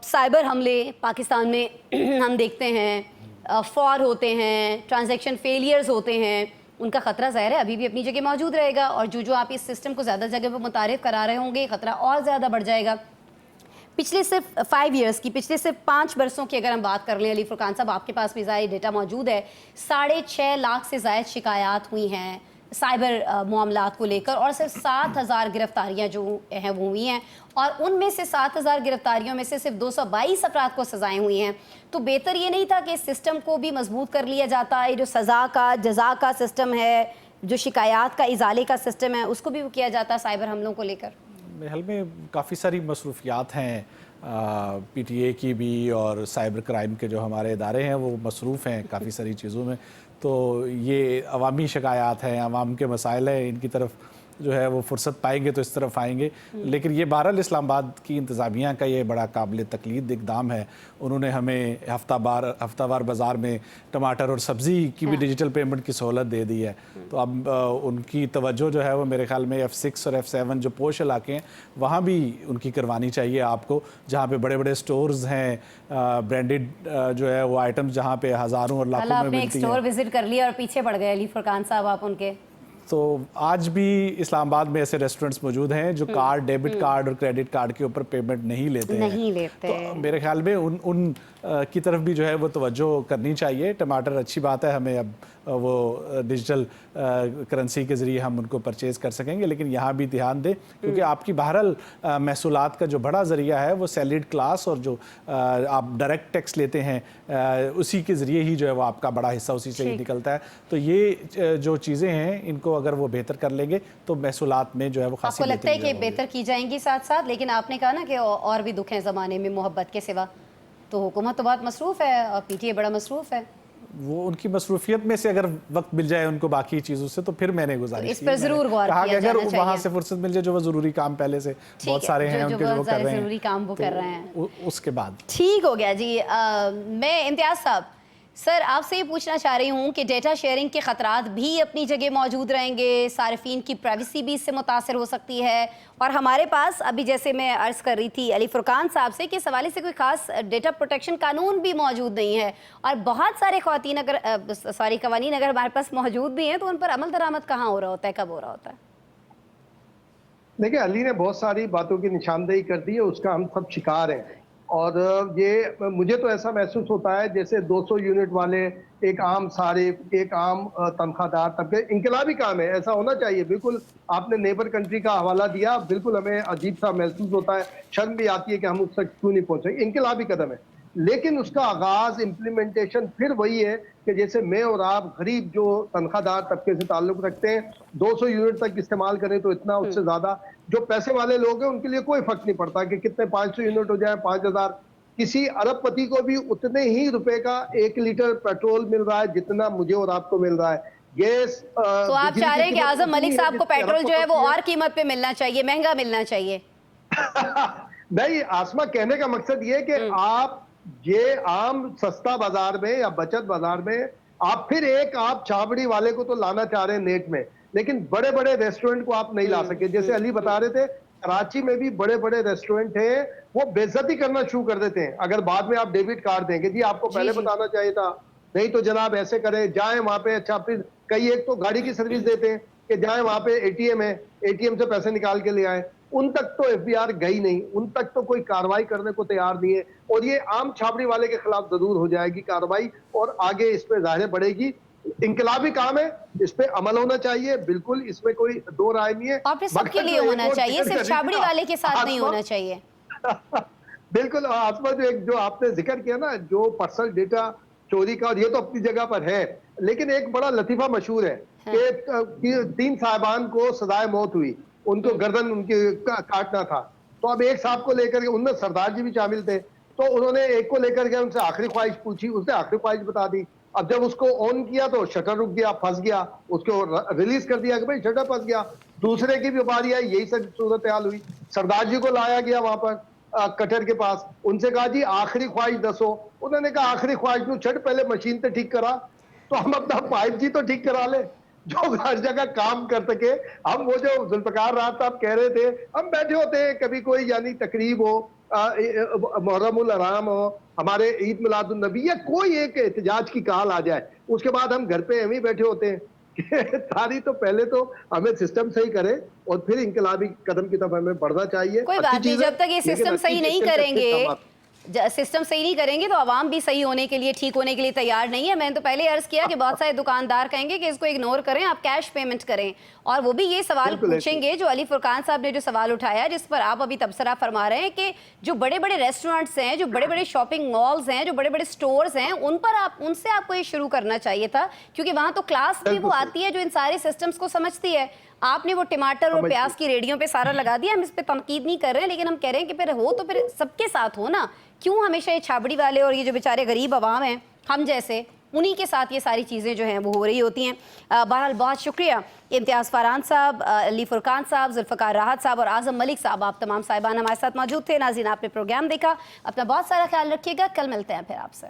साइबर हमले पाकिस्तान में हम देखते हैं, फ्रॉड होते हैं, ट्रांजैक्शन फेलियर्स होते हैं, उनका खतरा ज़ाहिर है अभी भी अपनी जगह मौजूद रहेगा और जो आप इस सिस्टम को ज़्यादा जगह पर मुतारिफ करा रहे होंगे खतरा और ज़्यादा बढ़ जाएगा। पिछले सिर्फ 5 इयर्स की, पिछले सिर्फ 5 बरसों की अगर हम बात कर लें अली फुरकान साहब, आपके पास भी ज़ाहिर डेटा मौजूद है, 6.5 लाख से ज़ायद शिकायत हुई हैं साइबर मामलात को लेकर और सिर्फ 7000 गिरफ्तारियां जो हैं वो हुई हैं और उनमें से 7000 गिरफ्तारियों में से सिर्फ 222 अफराद को सज़ाएं हुई हैं। तो बेहतर ये नहीं था कि इस सिस्टम को भी मजबूत कर लिया जाता है, जो सज़ा का जज़ा का सिस्टम है, जो शिकायत का इजाले का सिस्टम है, उसको भी किया जाता साइबर हमलों को लेकर? मेरे ख्याल में काफ़ी सारी मसरूफियात हैं PTA की भी और साइबर क्राइम के जो हमारे इदारे हैं वो मसरूफ़ हैं काफ़ी सारी चीज़ों में। तो ये अवामी शिकायत हैं, अवाम के मसाइल हैं, इनकी तरफ जो है वो फुर्सत पाएंगे तो इस तरफ आएंगे। लेकिन ये बहरहाल इस्लामाबाद की इंतज़ामिया का ये बड़ा काबिल तकलीद इक़दाम है। उन्होंने हमें हफ्तावार बाज़ार में टमाटर और सब्ज़ी की भी डिजिटल पेमेंट की सहूलत दे दी है। तो अब उनकी तवज्जो जो है वो मेरे ख्याल में F6 और F7 जो पोश इलाके हैं वहाँ भी उनकी करवानी चाहिए आपको, जहाँ पे बड़े बड़े स्टोर्स हैं, ब्रांडेड जो है वो आइटम्स जहाँ पे हज़ारों और लाखों में आपने एक मिलती स्टोर हैं। विजिट कर लिया और पीछे पड़ गए अली फुरकान साहब आप उनके। तो आज भी इस्लामाबाद में ऐसे रेस्टोरेंट्स मौजूद हैं जो कार्ड, डेबिट कार्ड और क्रेडिट कार्ड के ऊपर पेमेंट नहीं लेते हैं। तो मेरे ख्याल में उन की तरफ भी जो है वो तवज्जो करनी चाहिए। टमाटर अच्छी बात है, हमें अब वो डिजिटल करेंसी के ज़रिए हम उनको परचेज़ कर सकेंगे, लेकिन यहाँ भी ध्यान दें क्योंकि आपकी बहरहाल महसूलात का जो बड़ा ज़रिया है वो सैलरीड क्लास और जो आप डायरेक्ट टैक्स लेते हैं उसी के ज़रिए ही जो है वो आपका बड़ा हिस्सा उसी से ही निकलता है। तो ये जो चीज़ें हैं इनको अगर वो बेहतर कर लेंगे तो महसूलात में जो है वो खासी आपको लगता है कि बेहतर की जाएंगी साथ साथ, लेकिन आपने कहा ना कि और भी दुख हैं ज़माने में मोहब्बत के सिवा, तो हुकूमत तो बहुत मसरूफ़ है और PTA बड़ा मसरूफ़ है। वो उनकी मसरूफियत में से अगर वक्त मिल जाए उनको बाकी चीज़ों से तो फिर मैंने गुजारिश इस पर ज़रूर गौर कहा कि किया अगर जाना चाहिए। वहाँ से फुर्सत मिल जाए जो वो ज़रूरी काम पहले से बहुत सारे हैं उनके जो वो कर रहे हैं, ज़रूरी काम वो कर रहे हैं, उसके बाद ठीक हो गया जी। मैं इम्तियाज़ साहब सर आपसे ये पूछना चाह रही हूँ कि डेटा शेयरिंग के ख़तरात भी अपनी जगह मौजूद रहेंगे, सारिफीन की प्राइवेसी भी इससे मुतासर हो सकती है, और हमारे पास अभी जैसे मैं अर्ज़ कर रही थी अली फुरकान साहब से कि इस हवाले से कोई ख़ास डेटा प्रोटेक्शन कानून भी मौजूद नहीं है, और बहुत सारे कवानीन अगर हमारे पास मौजूद भी हैं तो उन पर अमल दरामद कहाँ हो रहा होता है, कब हो रहा होता है? देखिए, अली ने बहुत सारी बातों की निशानदेही कर दी है, उसका हम सब शिकार हैं। और ये मुझे तो ऐसा महसूस होता है जैसे 200 यूनिट वाले एक आम सारिफ, एक आम तनख्वाहदार तबके, इनकलाबी काम है, ऐसा होना चाहिए। बिल्कुल आपने नेबर कंट्री का हवाला दिया, बिल्कुल हमें अजीब सा महसूस होता है, शर्म भी आती है कि हम उस तक क्यों नहीं पहुंचे। इनकलाबी कदम है, लेकिन उसका आगाज इम्प्लीमेंटेशन फिर वही है कि जैसे मैं और आप गरीब जो तनख्वाहदार तबके से ताल्लुक रखते हैं 200 यूनिट तक इस्तेमाल करें तो इतना, उससे ज्यादा जो पैसे वाले लोग हैं उनके लिए कोई फर्क नहीं पड़ता कि कितने 500 यूनिट हो जाए 5000। किसी अरबपति को भी उतने ही रुपए का 1 लीटर पेट्रोल मिल रहा है जितना मुझे और आपको मिल रहा है। गैस तो आप चाह रहे हैं कि आजम मलिक साहब को पेट्रोल जो है वो और कीमत पे मिलना चाहिए, महंगा मिलना चाहिए? नहीं, आसमा, कहने का मकसद ये कि आप ये आम सस्ता बाजार में या बचत बाजार में आप फिर आप छाबड़ी वाले को तो लाना चाह रहे हैं नेट में, लेकिन बड़े बड़े रेस्टोरेंट को आप नहीं ला सके। जैसे अली बता रहे थे कराची में भी बड़े बड़े रेस्टोरेंट हैं, वो बेइज्जती करना शुरू कर देते हैं अगर बाद में आप डेबिट कार्ड देंगे। जी आपको पहले बताना चाहिए था, नहीं तो जनाब ऐसे करें, जाएं वहां पे। अच्छा, फिर कई एक तो गाड़ी की सर्विस देते हैं कि जाएं वहां पे ATM है, ATM से पैसे निकाल के ले आए। उन तक तो FBR गई नहीं, उन तक तो कोई कार्रवाई करने को तैयार नहीं है। और ये आम छाबड़ी वाले के खिलाफ जरूर हो जाएगी कार्रवाई और आगे इस पे जाहिर बढ़ेगी। इनकलाबी काम है, इस पे अमल होना चाहिए, बिल्कुल इसमें कोई दो राय नहीं है। और फिर सबके लिए होना चाहिए, सिर्फ छाबड़ी वाले के साथ नहीं होना चाहिए। बिल्कुल। आसमा, जो आपने जिक्र किया ना, जो पर्सनल डेटा चोरी का, और ये तो अपनी जगह पर है, लेकिन एक बड़ा लतीफा मशहूर है कि 3 साहिबान को सजाए मौत हुई, उनको गर्दन उनकी काटना था। तो अब एक साहब को लेकर के, उनमें सरदार जी भी शामिल थे, तो उन्होंने एक को लेकर के उनसे आखिरी ख्वाहिश पूछी, उसने आखिरी ख्वाहिश बता दी। अब जब उसको ऑन किया तो शटर रुक गया, फंस गया, उसको रिलीज कर दिया कि भाई शटर फंस गया। दूसरे की भी बारी आई, यही सब सूरत हाल हुई। सरदार जी को लाया गया वहां पर कटर के पास, उनसे कहा जी आखिरी ख्वाहिश दसो। उन्होंने कहा आखिरी ख्वाहिश को छड़ पहले मशीन तो ठीक करा, तो हम अपना पाइप जी तो ठीक करा ले जो हर जगह काम कर सके। हम वो जो जुल्फकार रात साहब कह रहे थे, हम बैठे होते हैं, कभी कोई यानी तकरीब हो, मुहर्रमुल हराम हो, हमारे ईद मिलादुन नबी, या कोई एक एहतजाज की काल आ जाए, उसके बाद हम घर पे एवं बैठे होते हैं। तारी तो पहले तो हमें सिस्टम सही करे और फिर इनकलाबी कदम की तरफ हमें बढ़ना चाहिए। कोई बात नहीं, जब तक ये सिस्टम सही नहीं करेंगे, सिस्टम सही नहीं करेंगे तो आवाम भी सही होने के लिए, ठीक होने के लिए तैयार नहीं है। मैंने तो पहले अर्ज किया कि बहुत सारे दुकानदार कहेंगे कि इसको इग्नोर करें, आप कैश पेमेंट करें, और वो भी ये सवाल पूछेंगे जो अली फुरकान साहब ने जो सवाल उठाया, जिस पर आप अभी तबसरा फरमा रहे हैं कि जो बड़े बड़े रेस्टोरेंट्स हैं, जो बड़े बड़े शॉपिंग मॉल्स हैं, जो बड़े बड़े स्टोर्स हैं, उन पर उनसे आपको ये शुरू करना चाहिए था, क्योंकि वहाँ तो क्लास भी वो आती है जो इन सारे सिस्टम्स को समझती है। आपने वो टमाटर और प्याज की रेडियो पे सारा लगा दिया। हम इस पे तनकीद नहीं कर रहे हैं, लेकिन हम कह रहे हैं कि फिर हो तो फिर सबके साथ हो ना। क्यों हमेशा ये छाबड़ी वाले और ये जो बेचारे गरीब आवाम हैं हम जैसे, انہی کے ساتھ یہ ساری چیزیں جو ہیں وہ ہو رہی ہوتی ہیں. بہرحال بہت شکریہ امتیاز فاران صاحب, علی فرقان صاحب, ذوالفقار راحت صاحب اور اعظم ملک صاحب, آپ تمام صاحبان ہمارے ساتھ موجود تھے. ناظرین آپ نے پروگرام دیکھا, اپنا بہت سارا خیال رکھیے گا, کل ملتے ہیں پھر آپ سے.